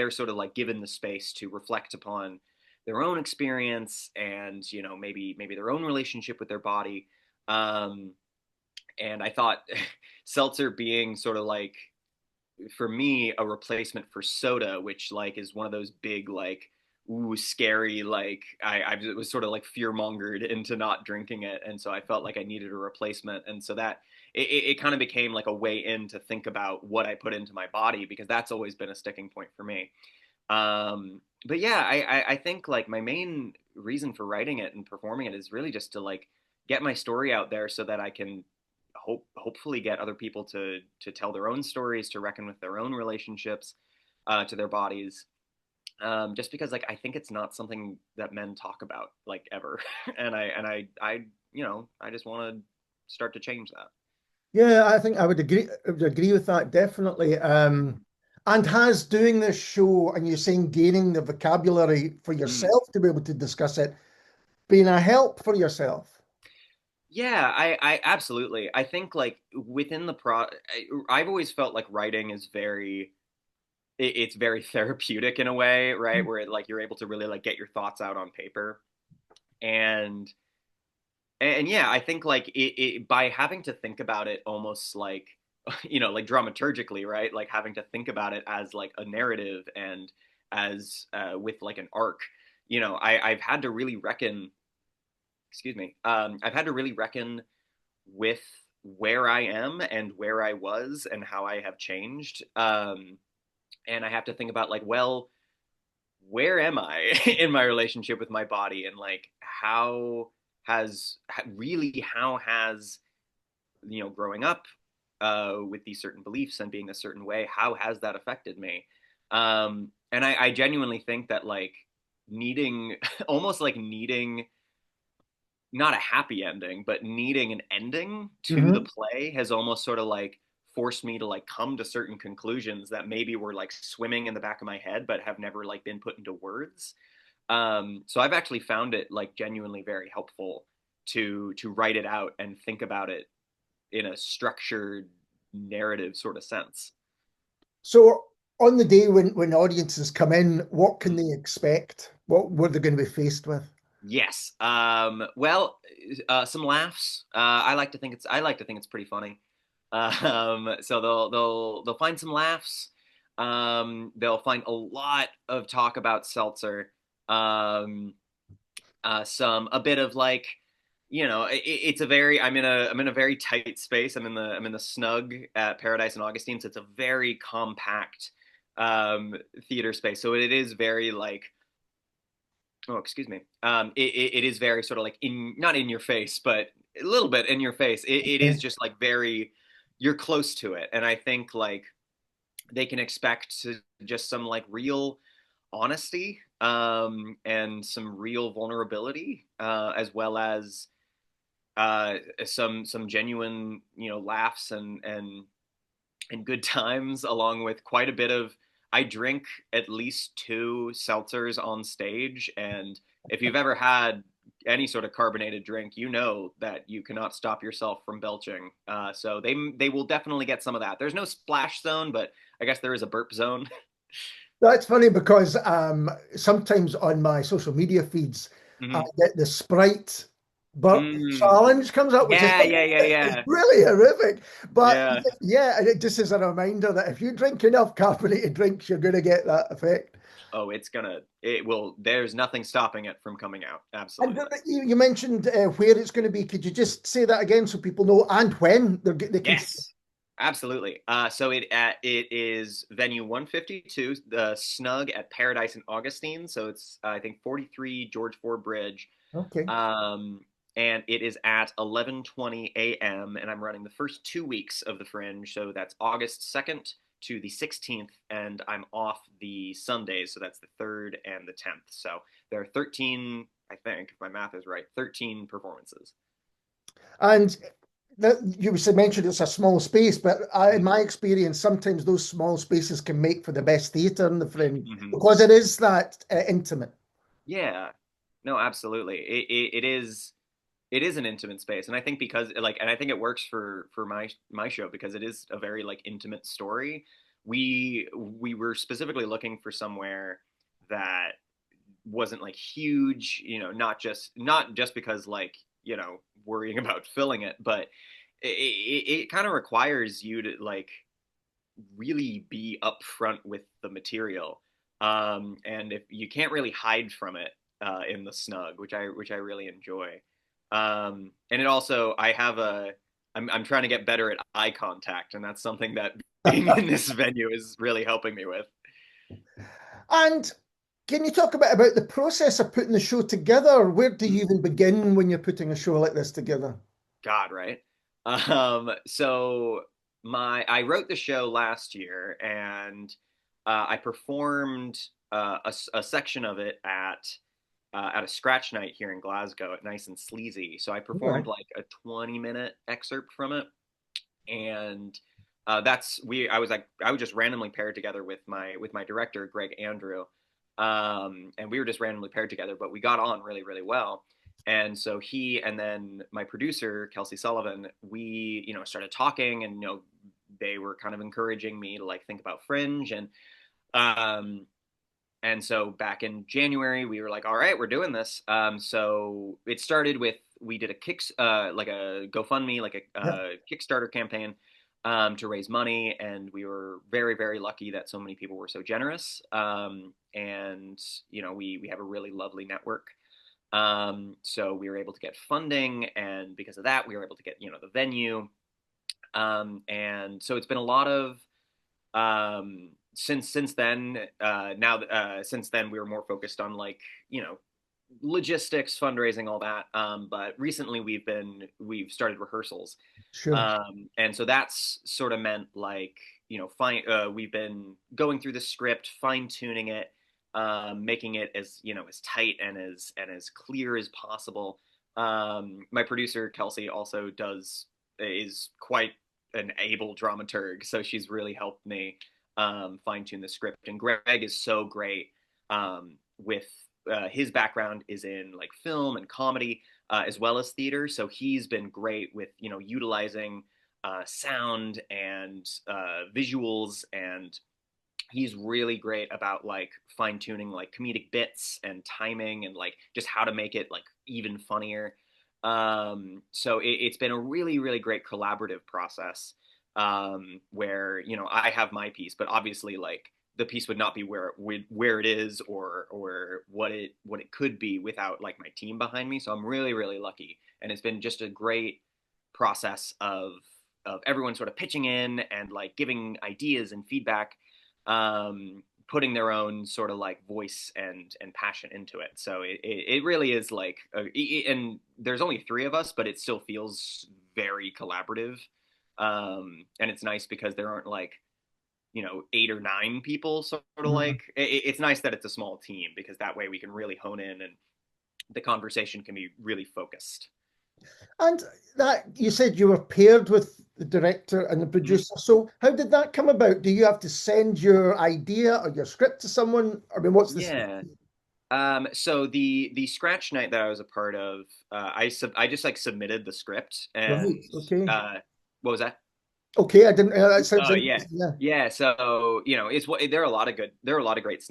sort of like given the space to reflect upon their own experience and maybe their own relationship with their body. And I thought seltzer being sort of like for me a replacement for soda, which like is one of those big like scary, like I was sort of like fear mongered into not drinking it, and so I felt like I needed a replacement, and so that it kind of became like a way in to think about what I put into my body, because that's always been a sticking point for me. But yeah, I think like my main reason for writing it and performing it is really just to like get my story out there so that I can hopefully get other people to tell their own stories, to reckon with their own relationships to their bodies. Just because like I think it's not something that men talk about like ever, and I just want to start to change that. Yeah, I think I would agree with that definitely. And has doing this show and you're saying gaining the vocabulary for yourself to be able to discuss it been a help for yourself? Yeah, I absolutely. I think like within I've always felt like writing is very it's very therapeutic in a way, right? Where like you're able to really like get your thoughts out on paper. And yeah, I think like it by having to think about it almost like like dramaturgically, right? Like having to think about it as like a narrative and as with like an arc. I've had to really reckon, excuse me, I've had to really reckon with where I am and where I was and how I have changed. And I have to think about like, well, where am I in my relationship with my body, and like how has growing up with these certain beliefs and being a certain way, how has that affected me? And I genuinely think that like needing almost like needing not a happy ending, but needing an ending to the play has almost sort of like forced me to like come to certain conclusions that maybe were like swimming in the back of my head, but have never like been put into words. So I've actually found it like genuinely very helpful to write it out and think about it in a structured narrative sort of sense. So on the day when audiences come in, what can they expect? What were they going to be faced with? Yes. Well, some laughs. I like to think it's pretty funny. So they'll find some laughs. They'll find a lot of talk about Seltzer. A bit of like, it's a very I'm in a very tight space. I'm in the snug at Paradise and Augustine, so it's a very compact theater space. So it is very like, oh, excuse me. It is very sort of like not in your face, but a little bit in your face. It is just like very, you're close to it. And I think like they can expect just some like real honesty, and some real vulnerability, as well as some genuine, laughs and good times, along with quite a bit of, I drink at least 2 seltzers on stage. And if you've ever had any sort of carbonated drink, you know that you cannot stop yourself from belching. So they will definitely get some of that. There's no splash zone, but I guess there is a burp zone. That's funny because sometimes on my social media feeds, I Mm-hmm. get the Sprite burp Mm. challenge comes up, which is it's Yeah. really horrific. But Yeah. yeah, and it just is a reminder that if you drink enough carbonated drinks, you're going to get that effect. Oh, it will, there's nothing stopping it from coming out. And Absolutely. you mentioned where it's going to be. Could you just say that again so people know and when they can see? Yes, absolutely. So it is venue 152, the Snug at Paradise and Augustine. So it's I think 43 George Ford Bridge. Okay. Um, and it is at 11:20 a.m. and I'm running the first 2 weeks of the Fringe. So that's August 2nd to the 16th, and I'm off the Sundays. So that's the 3rd and the 10th. So there are 13, I think, if my math is right, 13 performances. And you mentioned it's a small space, but in my experience, sometimes those small spaces can make for the best theatre in the Fringe Mm-hmm. because it is that intimate. Yeah, no, absolutely. It is an intimate space, and I think because like, and I think it works for my show because it is a very like intimate story. We were specifically looking for somewhere that wasn't like huge, not just because like, worrying about filling it, but it kind of requires you to like really be upfront with the material. And if you can't really hide from it in the Snug, which I really enjoy. And it also, I'm trying to get better at eye contact, and that's something that being in this venue is really helping me with. And can you talk a bit about the process of putting the show together? Where do you even begin when you're putting a show like this together? God, right? So I wrote the show last year, and I performed a section of it at a scratch night here in Glasgow at Nice and Sleazy. So I Right. performed like a 20-minute excerpt from it, and I was just randomly paired together with my director Greg Andrew, and we were just randomly paired together, but we got on really really well. And so he and then my producer Kelsey Sullivan, we started talking, and they were kind of encouraging me to like think about Fringe, and And so back in January, we were like, all right, we're doing this. So it started with, we did like a GoFundMe, like a Kickstarter campaign to raise money. And we were very, very lucky that so many people were so generous. And, we have a really lovely network. So we were able to get funding. And because of that, we were able to get, the venue. And so it's been a lot of, since then since then we were more focused on like logistics, fundraising, all that, but recently we've started rehearsals. Sure. And so that's sort of meant like we've been going through the script, fine-tuning it, making it as as tight and as clear as possible. My producer Kelsey also is quite an able dramaturg, so she's really helped me fine-tune the script. And Greg is so great with his background is in like film and comedy as well as theater, so he's been great with utilizing sound and visuals, and he's really great about like fine-tuning like comedic bits and timing and like just how to make it like even funnier. So it's been a really, really great collaborative process where I have my piece, but obviously like the piece would not be where it is or what it could be without like my team behind me. So I'm really, really lucky, and it's been just a great process of everyone sort of pitching in and like giving ideas and feedback, putting their own sort of like voice and passion into it. So it really is like, and there's only 3 of us, but it still feels very collaborative. And it's nice because there aren't like, 8 or 9 people sort of like, it's nice that it's a small team, because that way we can really hone in and the conversation can be really focused. And that you said you were paired with the director and the producer. So how did that come about? Do you have to send your idea or your script to someone? I mean, what's this? Yeah. So the scratch night that I was a part of, I just like submitted the script, and Right. Okay. What was that? Okay, I didn't. That sounds Oh yeah, interesting. Yeah. yeah. So there are a lot of great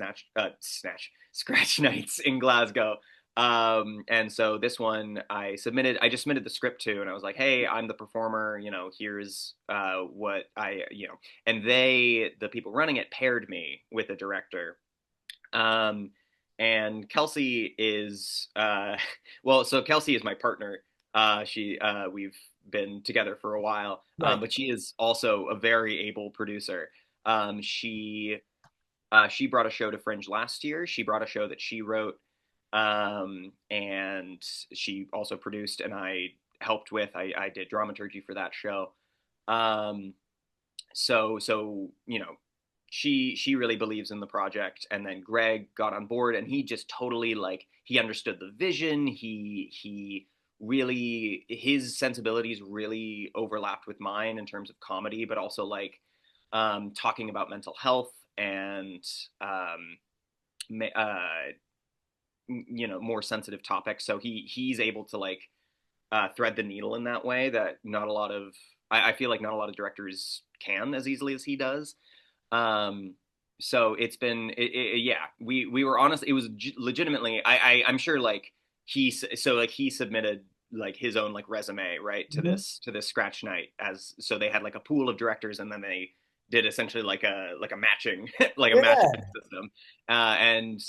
scratch nights in Glasgow. And so this one I just submitted the script to, and I was like, hey, I'm the performer. Here's what and the people running it paired me with a director. And Kelsey is so Kelsey is my partner. We've been together for a while, Right. but she is also a very able producer. She brought a show to Fringe last year. She brought a show that she wrote, and she also produced, and I helped with. I did dramaturgy for that show. So she really believes in the project, and then Greg got on board, and he just totally like, he understood the vision. He really, his sensibilities really overlapped with mine in terms of comedy, but also like talking about mental health and more sensitive topics. So he's able to like thread the needle in that way that not a lot of I feel like not a lot of directors can as easily as he does. So it's been, yeah, we were honest. It was legitimately, I'm sure like he submitted like his own like resume, right, to this scratch night, so they had like a pool of directors, and then they did essentially like a matching matching system. And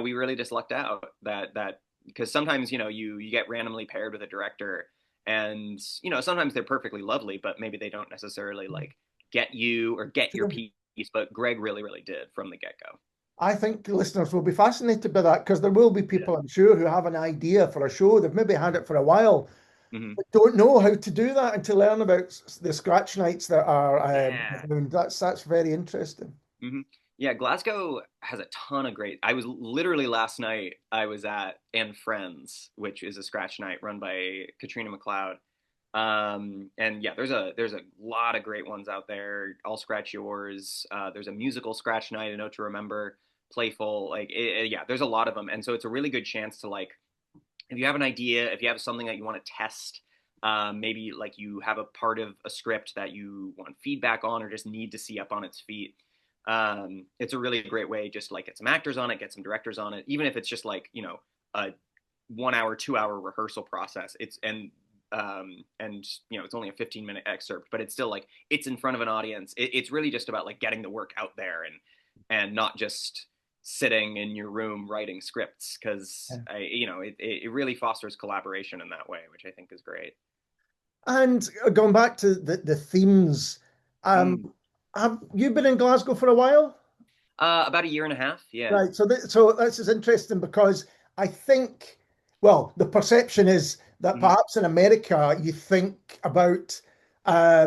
we really just lucked out that because sometimes you get randomly paired with a director, and sometimes they're perfectly lovely, but maybe they don't necessarily like get you or get your piece. But Greg really, really did from the get-go. I think listeners will be fascinated by that, because there will be people, I'm sure, who have an idea for a show. They've maybe had it for a while, but don't know how to do that and to learn about the scratch nights that are around. That's very interesting. Yeah, Glasgow has a ton of great. I was literally last night, I was at And Friends, which is a scratch night run by Katrina McLeod. And yeah, there's a lot of great ones out there. I'll Scratch Yours. There's a musical scratch night, A Note to Remember, Playful. Like, yeah, there's a lot of them. And so it's a really good chance to like, if you have an idea, if you have something that you want to test, maybe like you have a part of a script that you want feedback on or just need to see up on its feet. It's a really great way just to like get some actors on it, get some directors on it, even if it's just like, you know, a 1 hour, 2 hour rehearsal process. And you know, it's only a 15-minute excerpt, but it's still like it's in front of an audience. It's really just about like getting the work out there and not just sitting in your room writing scripts, because you know, it really fosters collaboration in that way, which I think is great. And going back to the themes, have you been in Glasgow for a while? About a year and a half, yeah. Right. So this is interesting because I think, well, the perception is that perhaps in America you think about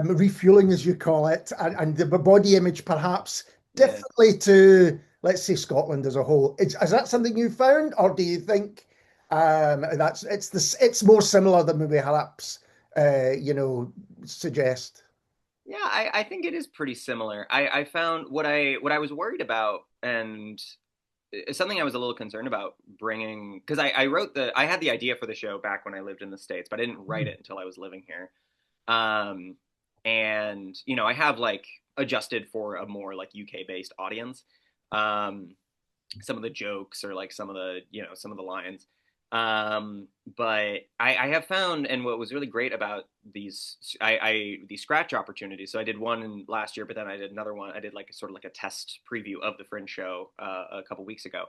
refueling, as you call it, and the body image perhaps differently to, let's say, Scotland as a whole. Is that something you found, or do you think it's more similar than maybe perhaps you know, suggest? Yeah, I think it is pretty similar. I found what I was worried about, and something I was a little concerned about bringing, because I had the idea for the show back when I lived in the States, but I didn't write it until I was living here. And you know, I have like adjusted for a more like UK based audience. Some of the jokes or like some of the, you know, some of the lines. But I have found, and what was really great about these these scratch opportunities. So I did one last year, but then I did another one. I did like a sort of like a test preview of the Fringe show a couple weeks ago.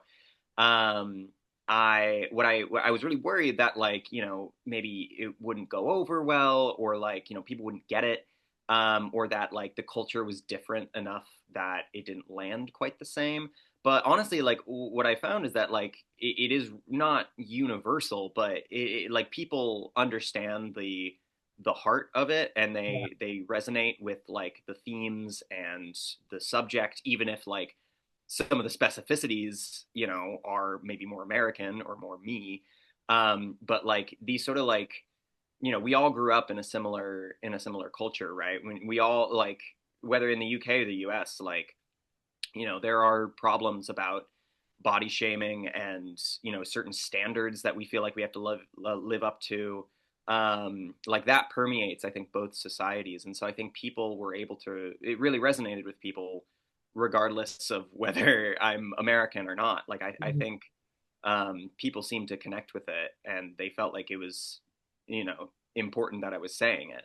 I was really worried that, like, you know, maybe it wouldn't go over well, or like, you know, people wouldn't get it, or that like the culture was different enough that it didn't land quite the same. But honestly, like what I found is that like it is not universal, but like people understand the heart of it, and they resonate with like the themes and the subject, even if like some of the specificities, you know, are maybe more American or more me. But like these sort of like, you know, we all grew up in a similar culture, right? When we all like, whether in the UK or the US, like, you know, there are problems about body shaming and, you know, certain standards that we feel like we have to live up to. Like that permeates, I think, both societies. And so I think people were able to, it really resonated with people regardless of whether I'm American or not. Like I think people seemed to connect with it, and they felt like it was, you know, important that I was saying it.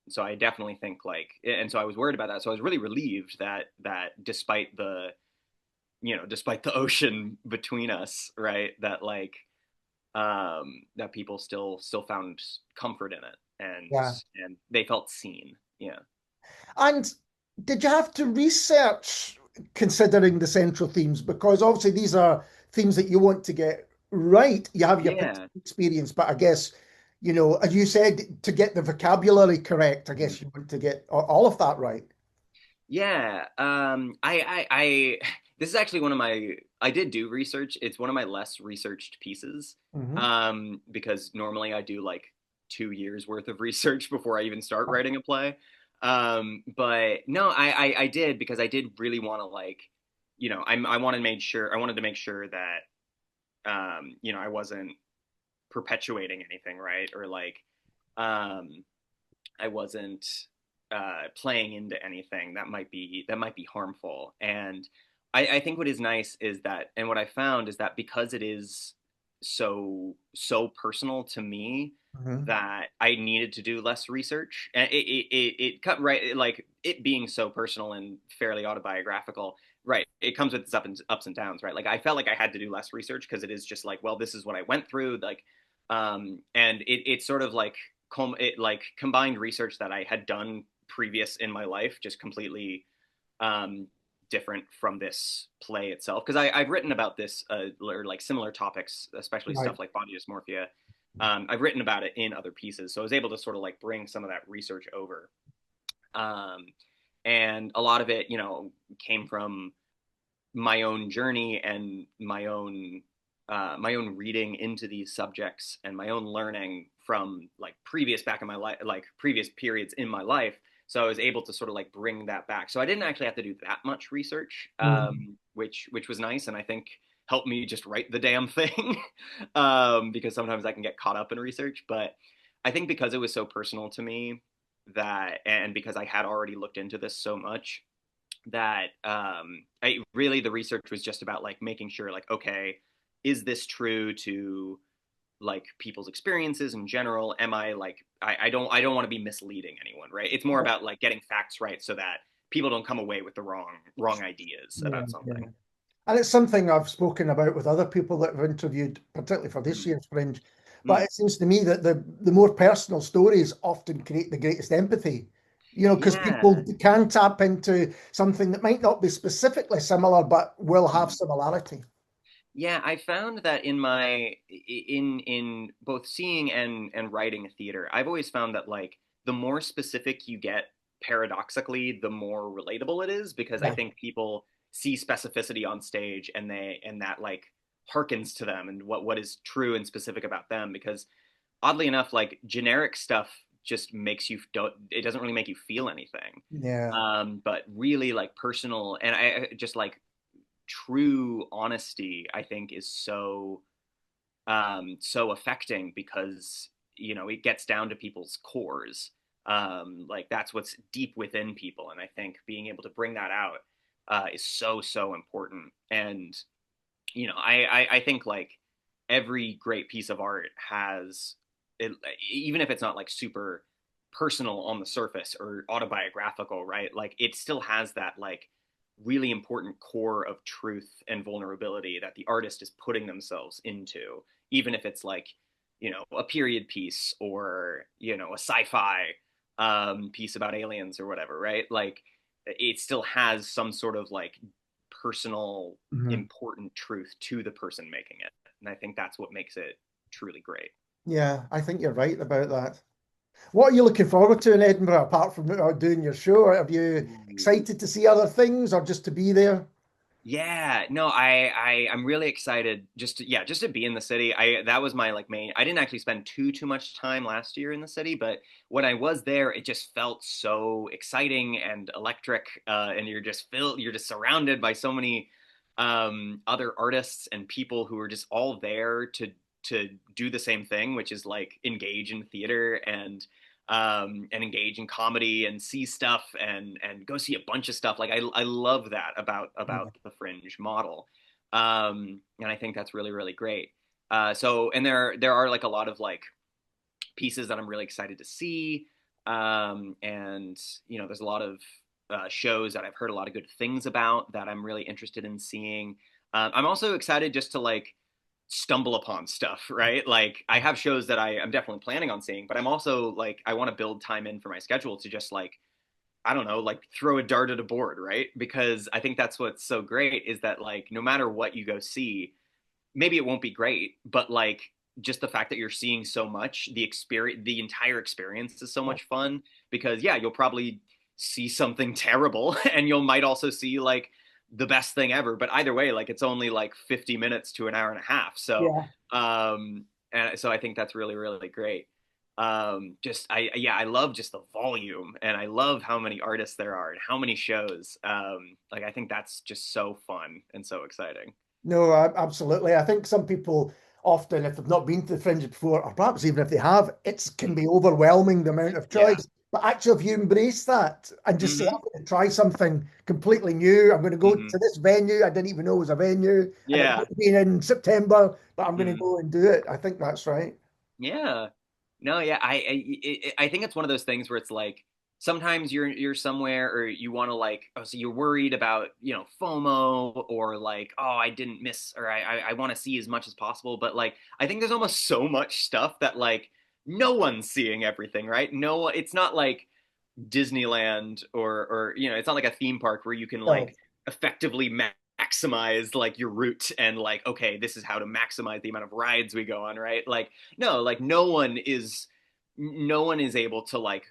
So I definitely think like, and so I was worried about that. So I was really relieved that despite the, you know, despite the ocean between us, right, that like that people still found comfort in it, and they felt seen. Yeah. And did you have to research considering the central themes? Because obviously these are themes that you want to get right. You have your experience, but I guess, you know, as you said, to get the vocabulary correct, I guess you want to get all of that right. Yeah. I this is actually one of my, I did do research. It's one of my less researched pieces. Because normally I do like 2 years worth of research before I even start writing a play. But no, I did, because I did really want to like, you know, I wanted to make sure that, you know, I wasn't perpetuating anything, right? Or like, I wasn't playing into anything that might be harmful. And I think what is nice is that, and what I found is that because it is so personal to me, that I needed to do less research, and it cut right, like it being so personal and fairly autobiographical, right? It comes with its ups and downs, right? Like I felt like I had to do less research because it is just like, well, this is what I went through, like, and it sort of like it like combined research that I had done previous in my life, just completely different from this play itself, because I've written about this or like similar topics, especially stuff like body dysmorphia. I've written about it in other pieces, so I was able to sort of like bring some of that research over, and a lot of it, you know, came from my own journey and my own reading into these subjects, and my own learning from like previous back in my life, like previous periods in my life. So I was able to sort of like bring that back. So I didn't actually have to do that much research, which was nice, and I think helped me just write the damn thing, because sometimes I can get caught up in research. But I think because it was so personal to me, that, and because I had already looked into this so much, that really the research was just about like making sure like, okay, is this true to like people's experiences in general? Am I like, I don't want to be misleading anyone, right? It's more about like getting facts right so that people don't come away with the wrong ideas Yeah, about something. yeah. And it's something I've spoken about with other people that I've interviewed, particularly for this year's Fringe. But it seems to me that the more personal stories often create the greatest empathy, you know, because people can tap into something that might not be specifically similar, but will have similarity. Yeah, I found that in both seeing and writing theater, I've always found that like the more specific you get, paradoxically, the more relatable it is, because I Yeah. think people see specificity on stage and that like harkens to them and what is true and specific about them, because oddly enough, like generic stuff just makes you don't it doesn't really make you feel anything. Yeah. But really like personal and I just like true honesty, I think is so affecting because it gets down to people's cores. Like that's what's deep within people, and I think being able to bring that out is so important. And I think like every great piece of art has it, even if it's not like super personal on the surface or autobiographical, right? Like it still has that like really important core of truth and vulnerability that the artist is putting themselves into, even if it's like, a period piece or, a sci-fi piece about aliens or whatever, right? Like it still has some sort of like personal, important truth to the person making it. And I think that's what makes it truly great. Yeah, I think you're right about that. What are you looking forward to in Edinburgh apart from doing your show? Are you excited to see other things or just to be there? Yeah, no, I'm really excited just to be in the city. That was my like main. I didn't actually spend too much time last year in the city, but when I was there, it just felt so exciting and electric. And you're just surrounded by so many other artists and people who are just all there to do the same thing, which is like engage in theater and engage in comedy and see stuff and go see a bunch of stuff. Like I love that about the Fringe model, and I think that's really great. And there are like a lot of like pieces that I'm really excited to see, and there's a lot of shows that I've heard a lot of good things about that I'm really interested in seeing. I'm also excited just to like stumble upon stuff, right? Like I have shows that I'm definitely planning on seeing, but I'm also like I want to build time in for my schedule to just like I don't know, like throw a dart at a board, right? Because I think that's what's so great is that like no matter what you go see, maybe it won't be great, but like just the fact that you're seeing so much, the entire experience is so much fun because yeah, you'll probably see something terrible and you might also see like the best thing ever, but either way, like it's only like 50 minutes to an hour and a half. So, and so I think that's really great. I love just the volume and I love how many artists there are and how many shows. Like I think that's just so fun and so exciting. No, absolutely. I think some people often, if they've not been to the Fringe before, or perhaps even if they have, it can be overwhelming the amount of Yeah. choice. But actually, if you embrace that and just say, I'm going to try something completely new, I'm going to go to this venue I didn't even know was a venue, and it Yeah. would be in September, but I'm going to go and do it. I think that's right. Yeah. No, yeah. I think it's one of those things where it's like sometimes you're somewhere or you want to like so you're worried about FOMO or like I didn't miss or I want to see as much as possible, but like I think there's almost so much stuff that like no one's seeing everything, right? No, it's not like Disneyland or it's not like a theme park where you can No. like effectively maximize like your route and like okay, this is how to maximize the amount of rides we go on, right? Like no, like no one is able to like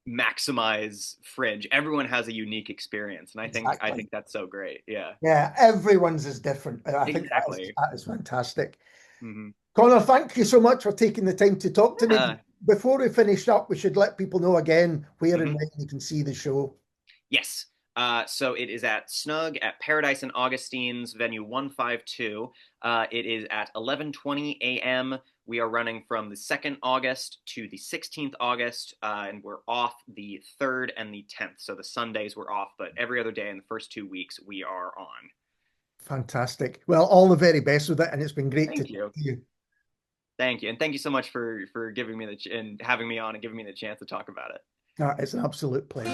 maximize Fringe. Everyone has a unique experience, and I Exactly. think that's so great. Yeah, Yeah, everyone's is different. And I think exactly. that is fantastic. Hmm. Connor, thank you so much for taking the time to talk to me. Yeah. Before we finish up, we should let people know again where and Mhm. when you can see the show. Yes. So it is at Snug at Paradise and Augustine's, venue 152. It is at 11:20 a.m. We are running from the 2nd August to the 16th August, and we're off the 3rd and the 10th. So the Sundays we're off, but every other day in the first 2 weeks we are on. Fantastic. Well, all the very best with it, and it's been great to Thank you. talk to you. Thank you, and thank you so much for giving me and having me on and giving me the chance to talk about it. It's an absolute pleasure.